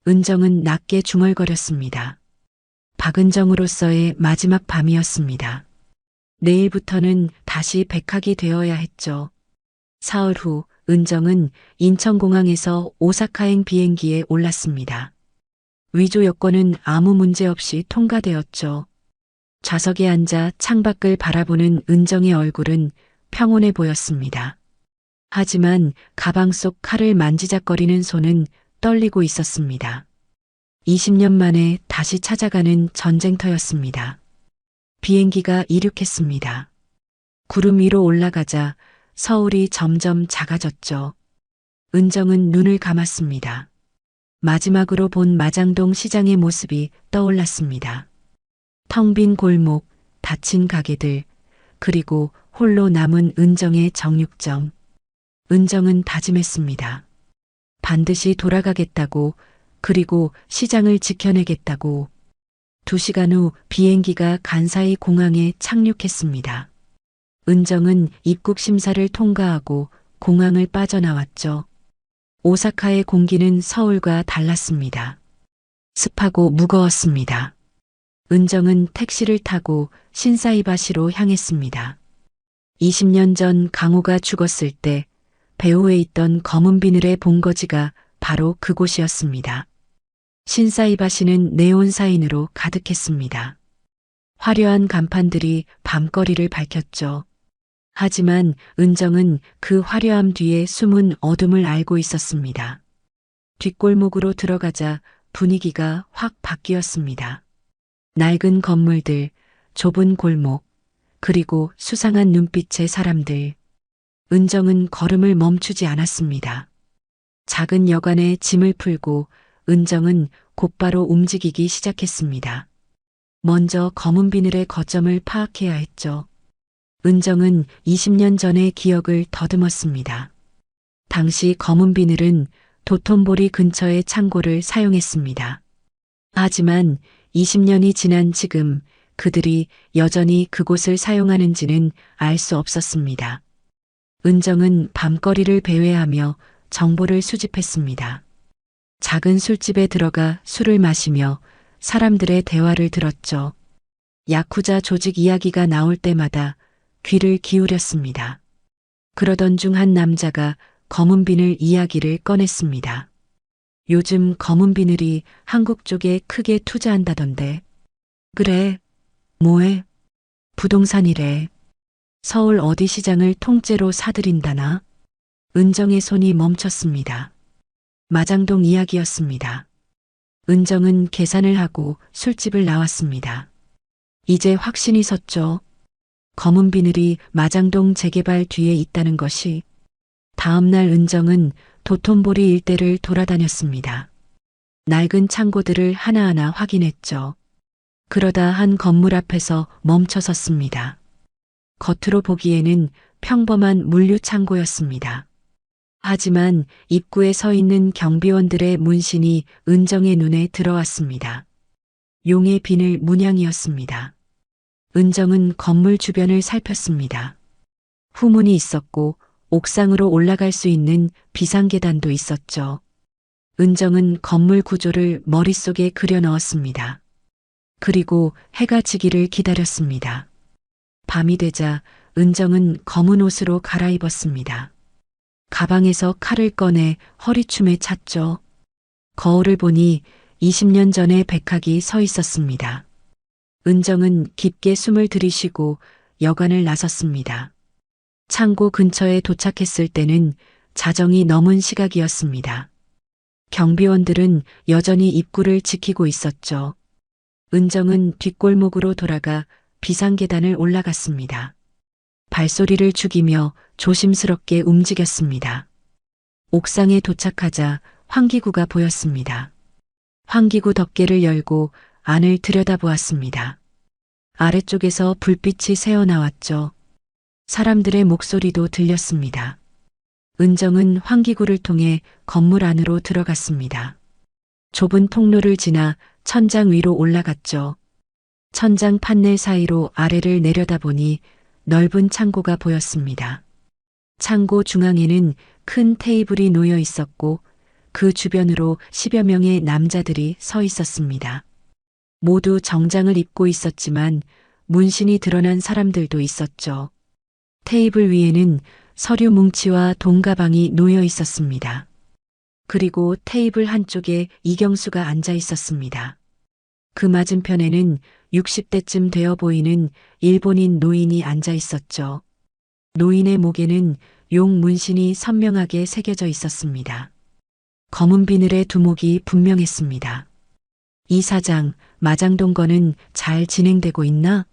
은정은 낮게 중얼거렸습니다. 박은정으로서의 마지막 밤이었습니다. 내일부터는 다시 백학이 되어야 했죠. 사흘 후 은정은 인천공항에서 오사카행 비행기에 올랐습니다. 위조 여권은 아무 문제 없이 통과되었죠. 좌석에 앉아 창밖을 바라보는 은정의 얼굴은 평온해 보였습니다. 하지만 가방 속 칼을 만지작거리는 손은 떨리고 있었습니다. 20년 만에 다시 찾아가는 전쟁터였습니다. 비행기가 이륙했습니다. 구름 위로 올라가자 서울이 점점 작아졌죠. 은정은 눈을 감았습니다. 마지막으로 본 마장동 시장의 모습이 떠올랐습니다. 텅 빈 골목, 닫힌 가게들, 그리고 홀로 남은 은정의 정육점. 은정은 다짐했습니다. 반드시 돌아가겠다고, 그리고 시장을 지켜내겠다고. 2시간 후 비행기가 간사이 공항에 착륙했습니다. 은정은 입국 심사를 통과하고 공항을 빠져나왔죠. 오사카의 공기는 서울과 달랐습니다. 습하고 무거웠습니다. 은정은 택시를 타고 신사이바시로 향했습니다. 20년 전 강호가 죽었을 때 배후에 있던 검은 비늘의 본거지가 바로 그곳이었습니다. 신사이바시는 네온 사인으로 가득했습니다. 화려한 간판들이 밤거리를 밝혔죠. 하지만 은정은 그 화려함 뒤에 숨은 어둠을 알고 있었습니다. 뒷골목으로 들어가자 분위기가 확 바뀌었습니다. 낡은 건물들, 좁은 골목, 그리고 수상한 눈빛의 사람들. 은정은 걸음을 멈추지 않았습니다. 작은 여관에 짐을 풀고 은정은 곧바로 움직이기 시작했습니다. 먼저 검은 비늘의 거점을 파악해야 했죠. 은정은 20년 전의 기억을 더듬었습니다. 당시 검은 비늘은 도톤보리 근처의 창고를 사용했습니다. 하지만 20년이 지난 지금 그들이 여전히 그곳을 사용하는지는 알 수 없었습니다. 은정은 밤거리를 배회하며 정보를 수집했습니다. 작은 술집에 들어가 술을 마시며 사람들의 대화를 들었죠. 야쿠자 조직 이야기가 나올 때마다 귀를 기울였습니다. 그러던 중 한 남자가 검은 비늘 이야기를 꺼냈습니다. 요즘 검은 비늘이 한국 쪽에 크게 투자한다던데. 그래, 뭐해? 부동산이래. 서울 어디 시장을 통째로 사들인다나? 은정의 손이 멈췄습니다. 마장동 이야기였습니다. 은정은 계산을 하고 술집을 나왔습니다. 이제 확신이 섰죠. 검은 비늘이 마장동 재개발 뒤에 있다는 것이. 다음 날 은정은 도톤보리 일대를 돌아다녔습니다. 낡은 창고들을 하나하나 확인했죠. 그러다 한 건물 앞에서 멈춰 섰습니다. 겉으로 보기에는 평범한 물류 창고였습니다. 하지만 입구에 서 있는 경비원들의 문신이 은정의 눈에 들어왔습니다. 용의 비늘 문양이었습니다. 은정은 건물 주변을 살폈습니다. 후문이 있었고 옥상으로 올라갈 수 있는 비상계단도 있었죠. 은정은 건물 구조를 머릿속에 그려 넣었습니다. 그리고 해가 지기를 기다렸습니다. 밤이 되자 은정은 검은 옷으로 갈아입었습니다. 가방에서 칼을 꺼내 허리춤에 찼죠. 거울을 보니 20년 전의 백학이 서 있었습니다. 은정은 깊게 숨을 들이쉬고 여관을 나섰습니다. 창고 근처에 도착했을 때는 자정이 넘은 시각이었습니다. 경비원들은 여전히 입구를 지키고 있었죠. 은정은 뒷골목으로 돌아가 비상계단을 올라갔습니다. 발소리를 죽이며 조심스럽게 움직였습니다. 옥상에 도착하자 환기구가 보였습니다. 환기구 덮개를 열고 안을 들여다보았습니다. 아래쪽에서 불빛이 새어나왔죠. 사람들의 목소리도 들렸습니다. 은정은 환기구를 통해 건물 안으로 들어갔습니다. 좁은 통로를 지나 천장 위로 올라갔죠. 천장 판넬 사이로 아래를 내려다보니 넓은 창고가 보였습니다. 창고 중앙에는 큰 테이블이 놓여 있었고 그 주변으로 10여 명의 남자들이 서 있었습니다. 모두 정장을 입고 있었지만 문신이 드러난 사람들도 있었죠. 테이블 위에는 서류 뭉치와 돈가방이 놓여 있었습니다. 그리고 테이블 한쪽에 이경수가 앉아 있었습니다. 그 맞은편에는 60대쯤 되어 보이는 일본인 노인이 앉아 있었죠. 노인의 목에는 용 문신이 선명하게 새겨져 있었습니다. 검은 비늘의 두목이 분명했습니다. 이 사장, 마장동 건은 잘 진행되고 있나?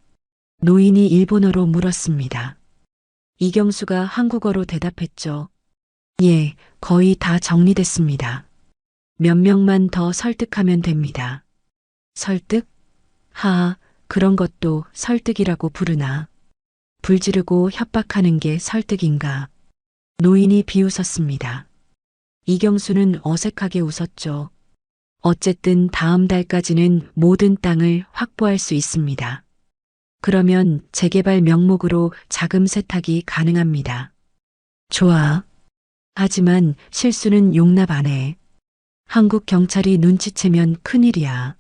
노인이 일본어로 물었습니다. 이경수가 한국어로 대답했죠. 예, 거의 다 정리됐습니다. 몇 명만 더 설득하면 됩니다. 설득? 하하, 그런 것도 설득이라고 부르나. 불 지르고 협박하는 게 설득인가. 노인이 비웃었습니다. 이경수는 어색하게 웃었죠. 어쨌든 다음 달까지는 모든 땅을 확보할 수 있습니다. 그러면 재개발 명목으로 자금 세탁이 가능합니다. 좋아. 하지만 실수는 용납 안 해. 한국 경찰이 눈치채면 큰일이야.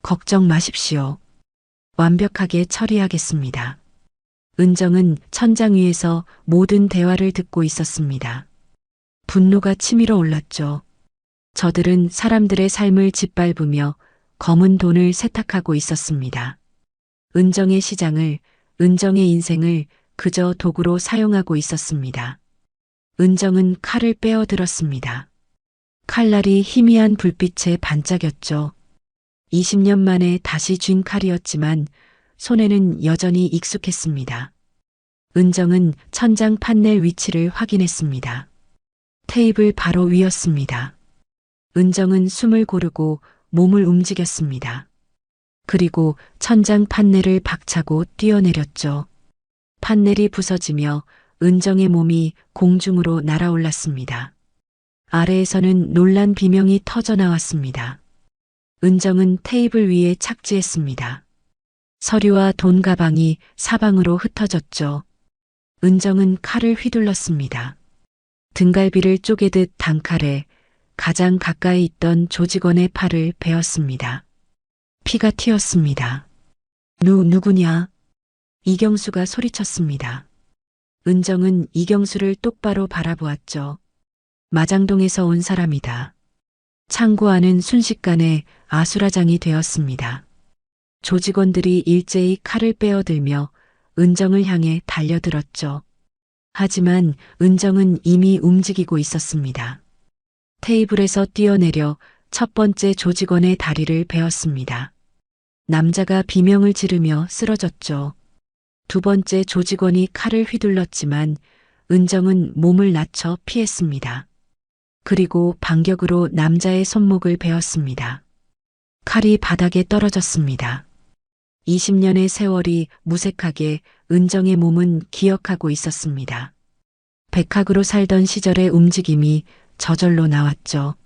걱정 마십시오. 완벽하게 처리하겠습니다. 은정은 천장 위에서 모든 대화를 듣고 있었습니다. 분노가 치밀어 올랐죠. 저들은 사람들의 삶을 짓밟으며 검은 돈을 세탁하고 있었습니다. 은정의 시장을, 은정의 인생을 그저 도구로 사용하고 있었습니다. 은정은 칼을 빼어 들었습니다. 칼날이 희미한 불빛에 반짝였죠. 20년 만에 다시 쥔 칼이었지만 손에는 여전히 익숙했습니다. 은정은 천장 판넬 위치를 확인했습니다. 테이블 바로 위였습니다. 은정은 숨을 고르고 몸을 움직였습니다. 그리고 천장 판넬을 박차고 뛰어내렸죠. 판넬이 부서지며 은정의 몸이 공중으로 날아올랐습니다. 아래에서는 놀란 비명이 터져 나왔습니다. 은정은 테이블 위에 착지했습니다. 서류와 돈 가방이 사방으로 흩어졌죠. 은정은 칼을 휘둘렀습니다. 등갈비를 쪼개듯 단칼에 가장 가까이 있던 조직원의 팔을 베었습니다. 피가 튀었습니다. 누구냐? 이경수가 소리쳤습니다. 은정은 이경수를 똑바로 바라보았죠. 마장동에서 온 사람이다. 창고 안은 순식간에 아수라장이 되었습니다. 조직원들이 일제히 칼을 빼어들며 은정을 향해 달려들었죠. 하지만 은정은 이미 움직이고 있었습니다. 테이블에서 뛰어내려 첫 번째 조직원의 다리를 베었습니다. 남자가 비명을 지르며 쓰러졌죠. 두 번째 조직원이 칼을 휘둘렀지만 은정은 몸을 낮춰 피했습니다. 그리고 반격으로 남자의 손목을 베었습니다. 칼이 바닥에 떨어졌습니다. 20년의 세월이 무색하게 은정의 몸은 기억하고 있었습니다. 백학으로 살던 시절의 움직임이 저절로 나왔죠.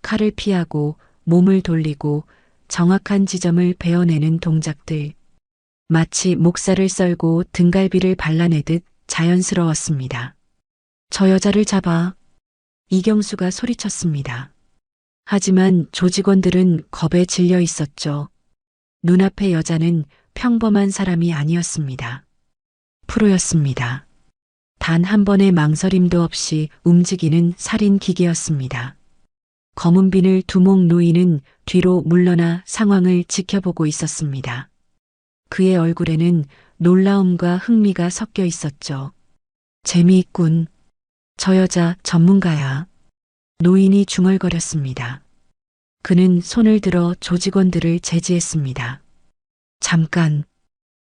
칼을 피하고 몸을 돌리고 정확한 지점을 베어내는 동작들. 마치 목살을 썰고 등갈비를 발라내듯 자연스러웠습니다. 저 여자를 잡아. 이경수가 소리쳤습니다. 하지만 조직원들은 겁에 질려 있었죠. 눈앞의 여자는 평범한 사람이 아니었습니다. 프로였습니다. 단 한 번의 망설임도 없이 움직이는 살인 기계였습니다. 검은 비늘 두목 노인은 뒤로 물러나 상황을 지켜보고 있었습니다. 그의 얼굴에는 놀라움과 흥미가 섞여 있었죠. 재미있군. 저 여자 전문가야. 노인이 중얼거렸습니다. 그는 손을 들어 조직원들을 제지했습니다. 잠깐.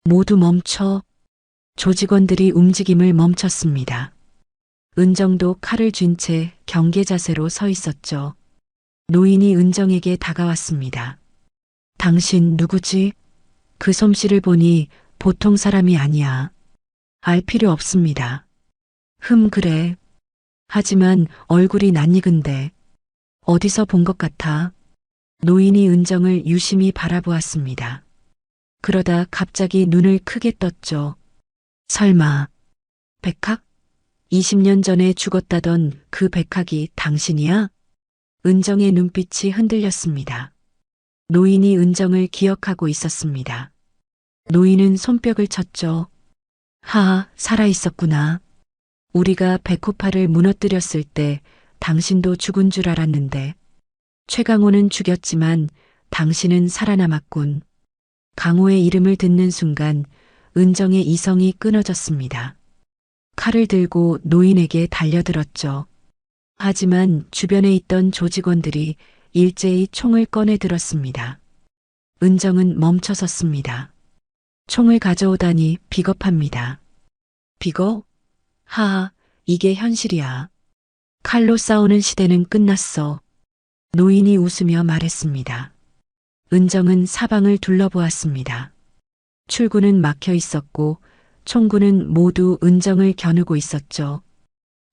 모두 멈춰. 조직원들이 움직임을 멈췄습니다. 은정도 칼을 쥔 채 경계 자세로 서 있었죠. 노인이 은정에게 다가왔습니다. 당신 누구지? 그 솜씨를 보니 보통 사람이 아니야. 알 필요 없습니다. 그래. 하지만 얼굴이 낯익은데 어디서 본 것 같아. 노인이 은정을 유심히 바라보았습니다. 그러다 갑자기 눈을 크게 떴죠. 설마 백학? 20년 전에 죽었다던 그 백학이 당신이야? 은정의 눈빛이 흔들렸습니다. 노인이 은정을 기억하고 있었습니다. 노인은 손뼉을 쳤죠. 하하, 살아있었구나. 우리가 백호파를 무너뜨렸을 때 당신도 죽은 줄 알았는데 최강호는 죽였지만 당신은 살아남았군. 강호의 이름을 듣는 순간 은정의 이성이 끊어졌습니다. 칼을 들고 노인에게 달려들었죠. 하지만 주변에 있던 조직원들이 일제히 총을 꺼내 들었습니다. 은정은 멈춰섰습니다. 총을 가져오다니 비겁합니다. 비거? 하하, 이게 현실이야. 칼로 싸우는 시대는 끝났어. 노인이 웃으며 말했습니다. 은정은 사방을 둘러보았습니다. 출구는 막혀 있었고 총구는 모두 은정을 겨누고 있었죠.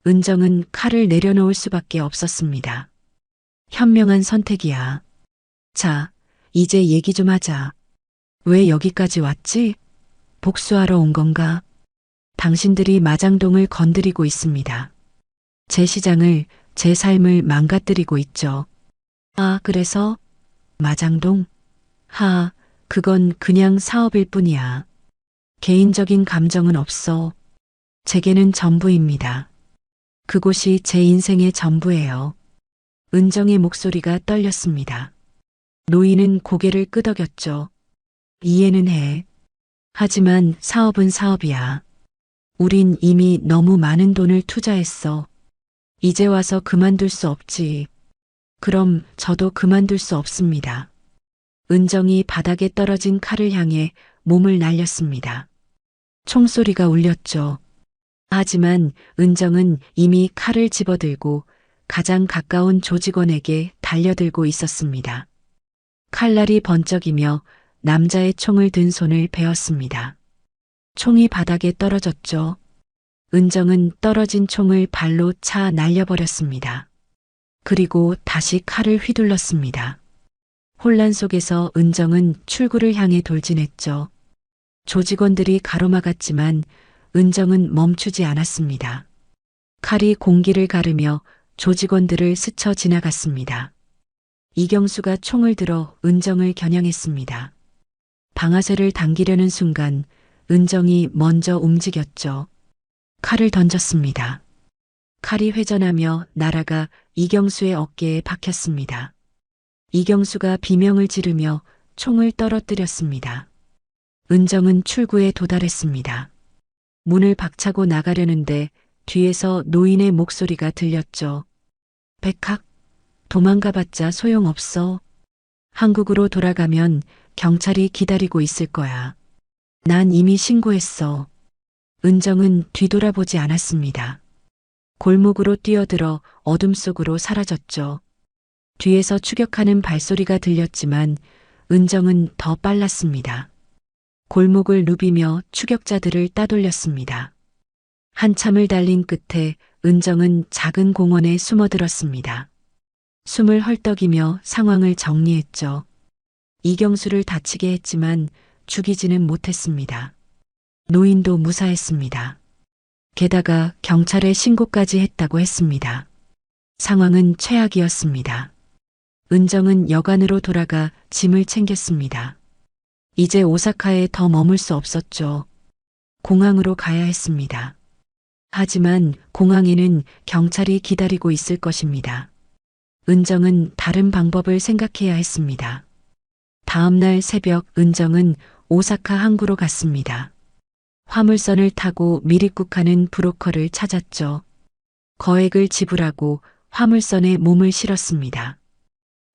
은정은 칼을 내려놓을 수밖에 없었습니다. 현명한 선택이야. 자, 이제 얘기 좀 하자. 왜 여기까지 왔지? 복수하러 온 건가? 당신들이 마장동을 건드리고 있습니다. 제 시장을, 제 삶을 망가뜨리고 있죠. 아, 그래서? 마장동? 하, 그건 그냥 사업일 뿐이야. 개인적인 감정은 없어. 제게는 전부입니다. 그곳이 제 인생의 전부예요. 은정의 목소리가 떨렸습니다. 노인은 고개를 끄덕였죠. 이해는 해. 하지만 사업은 사업이야. 우린 이미 너무 많은 돈을 투자했어. 이제 와서 그만둘 수 없지. 그럼 저도 그만둘 수 없습니다. 은정이 바닥에 떨어진 칼을 향해 몸을 날렸습니다. 총소리가 울렸죠. 하지만 은정은 이미 칼을 집어들고 가장 가까운 조직원에게 달려들고 있었습니다. 칼날이 번쩍이며 남자의 총을 든 손을 베었습니다. 총이 바닥에 떨어졌죠. 은정은 떨어진 총을 발로 차 날려버렸습니다. 그리고 다시 칼을 휘둘렀습니다. 혼란 속에서 은정은 출구를 향해 돌진했죠. 조직원들이 가로막았지만 은정은 멈추지 않았습니다. 칼이 공기를 가르며 조직원들을 스쳐 지나갔습니다. 이경수가 총을 들어 은정을 겨냥했습니다. 방아쇠를 당기려는 순간 은정이 먼저 움직였죠. 칼을 던졌습니다. 칼이 회전하며 날아가 이경수의 어깨에 박혔습니다. 이경수가 비명을 지르며 총을 떨어뜨렸습니다. 은정은 출구에 도달했습니다. 문을 박차고 나가려는데 뒤에서 노인의 목소리가 들렸죠. 백학, 도망가봤자 소용없어. 한국으로 돌아가면 경찰이 기다리고 있을 거야. 난 이미 신고했어. 은정은 뒤돌아보지 않았습니다. 골목으로 뛰어들어 어둠 속으로 사라졌죠. 뒤에서 추격하는 발소리가 들렸지만 은정은 더 빨랐습니다. 골목을 누비며 추격자들을 따돌렸습니다. 한참을 달린 끝에 은정은 작은 공원에 숨어들었습니다. 숨을 헐떡이며 상황을 정리했죠. 이경수를 다치게 했지만 죽이지는 못했습니다. 노인도 무사했습니다. 게다가 경찰에 신고까지 했다고 했습니다. 상황은 최악이었습니다. 은정은 여관으로 돌아가 짐을 챙겼습니다. 이제 오사카에 더 머물 수 없었죠. 공항으로 가야 했습니다. 하지만 공항에는 경찰이 기다리고 있을 것입니다. 은정은 다른 방법을 생각해야 했습니다. 다음 날 새벽 은정은 오사카 항구로 갔습니다. 화물선을 타고 미리국하는 브로커를 찾았죠. 거액을 지불하고 화물선에 몸을 실었습니다.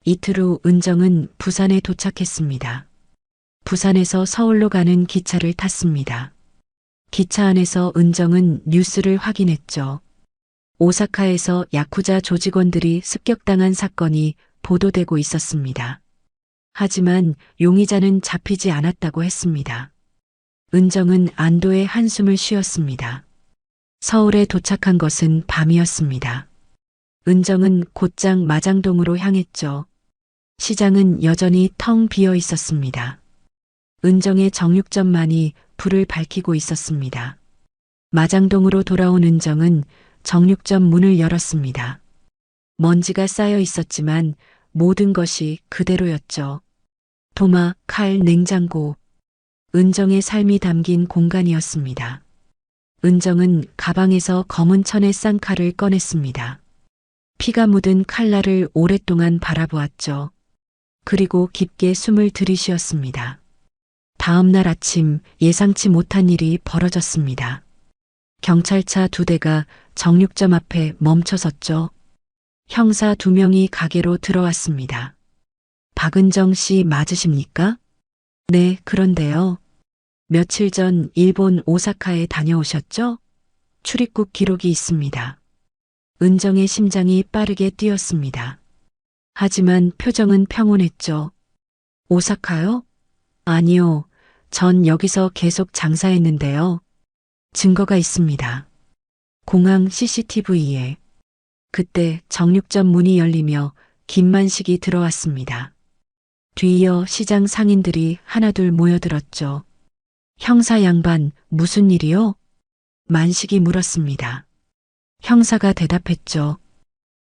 이틀 후 은정은 부산에 도착했습니다. 부산에서 서울로 가는 기차를 탔습니다. 기차 안에서 은정은 뉴스를 확인했죠. 오사카에서 야쿠자 조직원들이 습격당한 사건이 보도되고 있었습니다. 하지만 용의자는 잡히지 않았다고 했습니다. 은정은 안도의 한숨을 쉬었습니다. 서울에 도착한 것은 밤이었습니다. 은정은 곧장 마장동으로 향했죠. 시장은 여전히 텅 비어 있었습니다. 은정의 정육점만이 불을 밝히고 있었습니다. 마장동으로 돌아온 은정은 정육점 문을 열었습니다. 먼지가 쌓여 있었지만 모든 것이 그대로였죠. 도마, 칼, 냉장고. 은정의 삶이 담긴 공간이었습니다. 은정은 가방에서 검은 천의 쌍칼을 꺼냈습니다. 피가 묻은 칼날을 오랫동안 바라보았죠. 그리고 깊게 숨을 들이쉬었습니다. 다음 날 아침 예상치 못한 일이 벌어졌습니다. 경찰차 2대가 정육점 앞에 멈춰섰죠. 형사 2명이 가게로 들어왔습니다. 박은정 씨 맞으십니까? 네, 그런데요. 며칠 전 일본 오사카에 다녀오셨죠? 출입국 기록이 있습니다. 은정의 심장이 빠르게 뛰었습니다. 하지만 표정은 평온했죠. 오사카요? 아니요. 전 여기서 계속 장사했는데요. 증거가 있습니다. 공항 CCTV에. 그때 정육점 문이 열리며 김만식이 들어왔습니다. 뒤이어 시장 상인들이 하나둘 모여들었죠. 형사 양반, 무슨 일이요? 만식이 물었습니다. 형사가 대답했죠.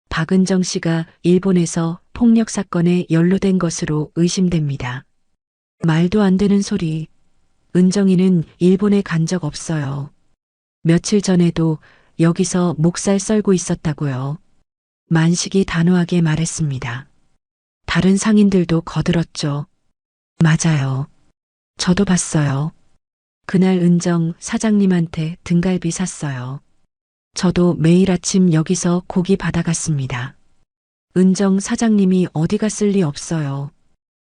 박은정 씨가 일본에서 폭력 사건에 연루된 것으로 의심됩니다. 말도 안 되는 소리. 은정이는 일본에 간 적 없어요. 며칠 전에도 여기서 목살 썰고 있었다고요. 만식이 단호하게 말했습니다. 다른 상인들도 거들었죠. 맞아요. 저도 봤어요. 그날 은정 사장님한테 등갈비 샀어요. 저도 매일 아침 여기서 고기 받아갔습니다. 은정 사장님이 어디 갔을 리 없어요.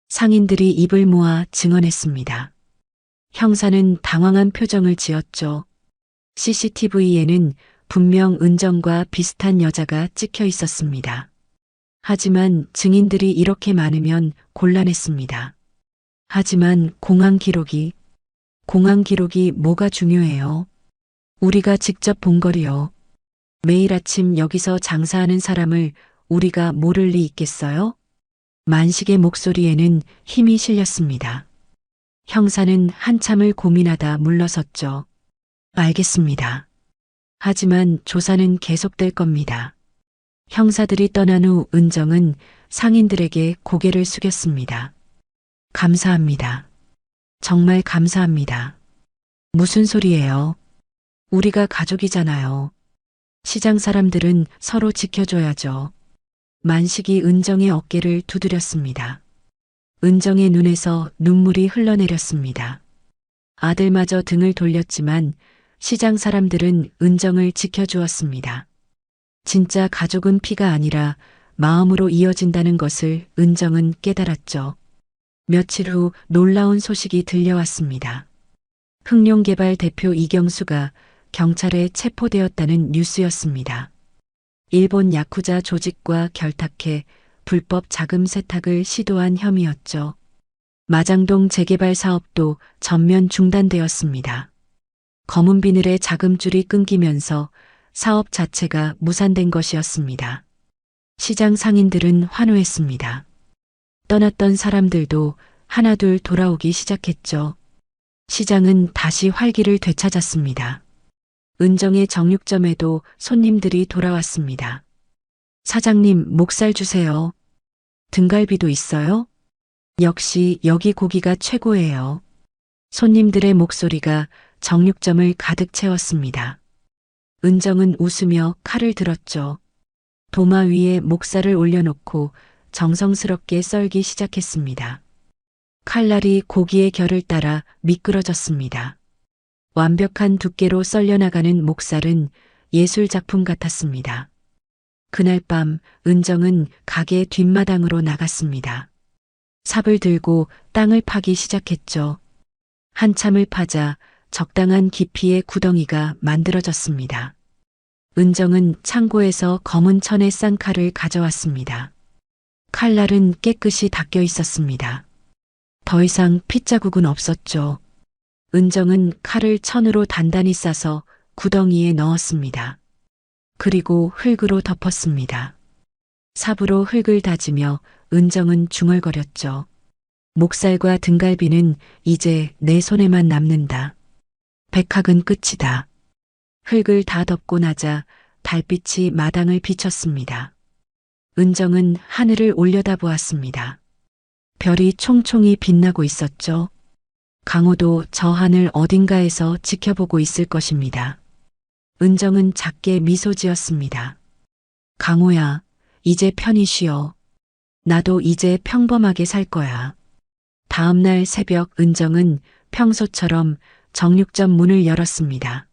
상인들이 입을 모아 증언했습니다. 형사는 당황한 표정을 지었죠. CCTV에는 분명 은정과 비슷한 여자가 찍혀 있었습니다. 하지만 증인들이 이렇게 많으면 곤란했습니다. 하지만 공항 기록이 뭐가 중요해요? 우리가 직접 본 거리요. 매일 아침 여기서 장사하는 사람을 우리가 모를 리 있겠어요? 만식의 목소리에는 힘이 실렸습니다. 형사는 한참을 고민하다 물러섰죠. 알겠습니다. 하지만 조사는 계속될 겁니다. 형사들이 떠난 후 은정은 상인들에게 고개를 숙였습니다. 감사합니다. 정말 감사합니다. 무슨 소리예요? 우리가 가족이잖아요. 시장 사람들은 서로 지켜줘야죠. 만식이 은정의 어깨를 두드렸습니다. 은정의 눈에서 눈물이 흘러내렸습니다. 아들마저 등을 돌렸지만 시장 사람들은 은정을 지켜주었습니다. 진짜 가족은 피가 아니라 마음으로 이어진다는 것을 은정은 깨달았죠. 며칠 후 놀라운 소식이 들려왔습니다. 흑룡개발 대표 이경수가 경찰에 체포되었다는 뉴스였습니다. 일본 야쿠자 조직과 결탁해 불법 자금 세탁을 시도한 혐의였죠. 마장동 재개발 사업도 전면 중단되었습니다. 검은 비늘에 자금줄이 끊기면서 사업 자체가 무산된 것이었습니다. 시장 상인들은 환호했습니다. 떠났던 사람들도 하나둘 돌아오기 시작했죠. 시장은 다시 활기를 되찾았습니다. 은정의 정육점에도 손님들이 돌아왔습니다. 사장님, 목살 주세요. 등갈비도 있어요? 역시 여기 고기가 최고예요. 손님들의 목소리가 정육점을 가득 채웠습니다. 은정은 웃으며 칼을 들었죠. 도마 위에 목살을 올려놓고 정성스럽게 썰기 시작했습니다. 칼날이 고기의 결을 따라 미끄러졌습니다. 완벽한 두께로 썰려나가는 목살은 예술 작품 같았습니다. 그날 밤 은정은 가게 뒷마당으로 나갔습니다. 삽을 들고 땅을 파기 시작했죠. 한참을 파자 적당한 깊이의 구덩이가 만들어졌습니다. 은정은 창고에서 검은 천의 쌍칼을 가져왔습니다. 칼날은 깨끗이 닦여 있었습니다. 더 이상 핏자국은 없었죠. 은정은 칼을 천으로 단단히 싸서 구덩이에 넣었습니다. 그리고 흙으로 덮었습니다. 삽으로 흙을 다지며 은정은 중얼거렸죠. 목살과 등갈비는 이제 내 손에만 남는다. 백학은 끝이다. 흙을 다 덮고 나자 달빛이 마당을 비쳤습니다. 은정은 하늘을 올려다보았습니다. 별이 총총히 빛나고 있었죠. 강호도 저 하늘 어딘가에서 지켜보고 있을 것입니다. 은정은 작게 미소 지었습니다. 강호야, 이제 편히 쉬어. 나도 이제 평범하게 살 거야. 다음 날 새벽 은정은 평소처럼 정육점 문을 열었습니다.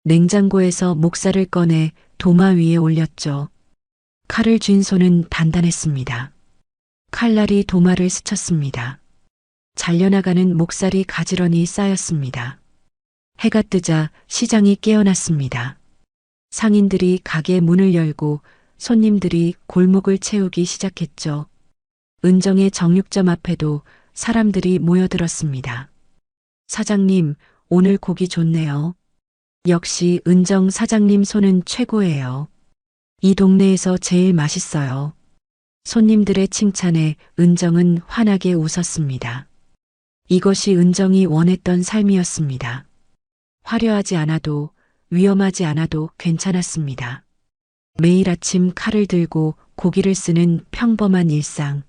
냉장고에서 목살을 꺼내 도마 위에 올렸죠. 칼을 쥔 손은 단단했습니다. 칼날이 도마를 스쳤습니다. 잘려나가는 목살이 가지런히 쌓였습니다. 해가 뜨자 시장이 깨어났습니다. 상인들이 가게 문을 열고 손님들이 골목을 채우기 시작했죠. 은정의 정육점 앞에도 사람들이 모여들었습니다. 사장님, 오늘 고기 좋네요. 역시 은정 사장님 손은 최고예요. 이 동네에서 제일 맛있어요. 손님들의 칭찬에 은정은 환하게 웃었습니다. 이것이 은정이 원했던 삶이었습니다. 화려하지 않아도 위험하지 않아도 괜찮았습니다. 매일 아침 칼을 들고 고기를 쓰는 평범한 일상.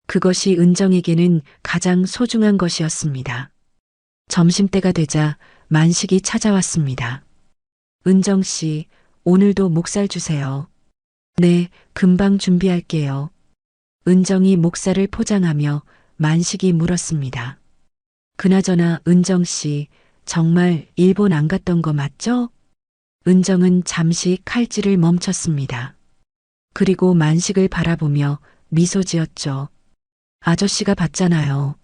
그것이 은정에게는 가장 소중한 것이었습니다. 점심때가 되자 만식이 찾아왔습니다. 은정 씨, 오늘도 목살 주세요. 네, 금방 준비할게요. 은정이 목살을 포장하며 만식이 물었습니다. 그나저나 은정 씨, 정말 일본 안 갔던 거 맞죠? 은정은 잠시 칼질을 멈췄습니다. 그리고 만식을 바라보며 미소 지었죠. 아저씨가 봤잖아요.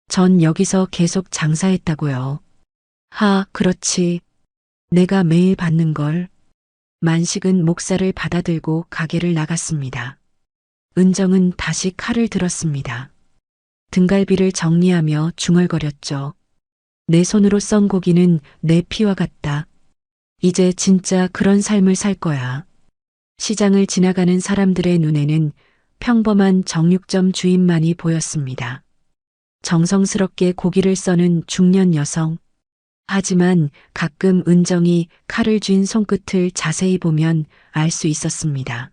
전 여기서 계속 장사했다고요. 하, 그렇지. 내가 매일 받는 걸. 만식은 목살을 받아들고 가게를 나갔습니다. 은정은 다시 칼을 들었습니다. 등갈비를 정리하며 중얼거렸죠. 내 손으로 썬 고기는 내 피와 같다. 이제 진짜 그런 삶을 살 거야. 시장을 지나가는 사람들의 눈에는 평범한 정육점 주인만이 보였습니다. 정성스럽게 고기를 써는 중년 여성. 하지만 가끔 은정이 칼을 쥔 손끝을 자세히 보면 알 수 있었습니다.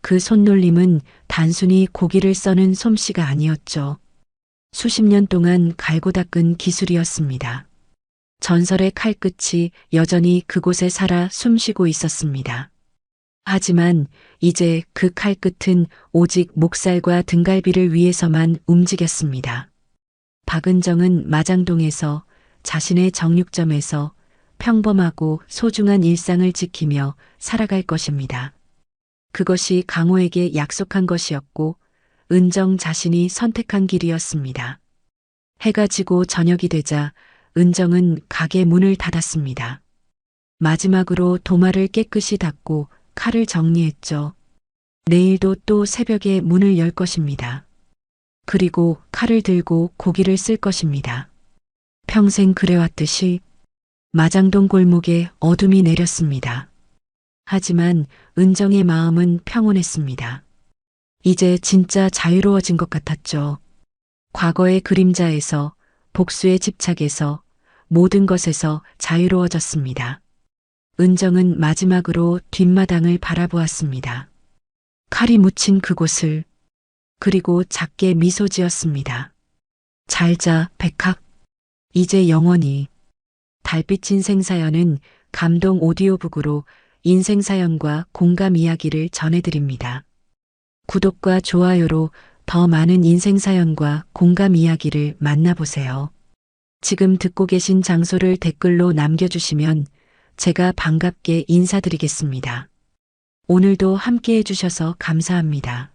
그 손놀림은 단순히 고기를 써는 솜씨가 아니었죠. 수십 년 동안 갈고 닦은 기술이었습니다. 전설의 칼끝이 여전히 그곳에 살아 숨쉬고 있었습니다. 하지만 이제 그 칼끝은 오직 목살과 등갈비를 위해서만 움직였습니다. 박은정은 마장동에서 자신의 정육점에서 평범하고 소중한 일상을 지키며 살아갈 것입니다. 그것이 강호에게 약속한 것이었고 은정 자신이 선택한 길이었습니다. 해가 지고 저녁이 되자 은정은 가게 문을 닫았습니다. 마지막으로 도마를 깨끗이 닦고 칼을 정리했죠. 내일도 또 새벽에 문을 열 것입니다. 그리고 칼을 들고 고기를 쓸 것입니다. 평생 그래왔듯이 마장동 골목에 어둠이 내렸습니다. 하지만 은정의 마음은 평온했습니다. 이제 진짜 자유로워진 것 같았죠. 과거의 그림자에서, 복수의 집착에서, 모든 것에서 자유로워졌습니다. 은정은 마지막으로 뒷마당을 바라보았습니다. 칼이 묻힌 그곳을, 그리고 작게 미소 지었습니다. 잘 자, 백학. 이제 영원히. 달빛인 생사연은 감동 오디오북으로 인생 사연과 공감 이야기를 전해드립니다. 구독과 좋아요로 더 많은 인생 사연과 공감 이야기를 만나보세요. 지금 듣고 계신 장소를 댓글로 남겨주시면 제가 반갑게 인사드리겠습니다. 오늘도 함께 해주셔서 감사합니다.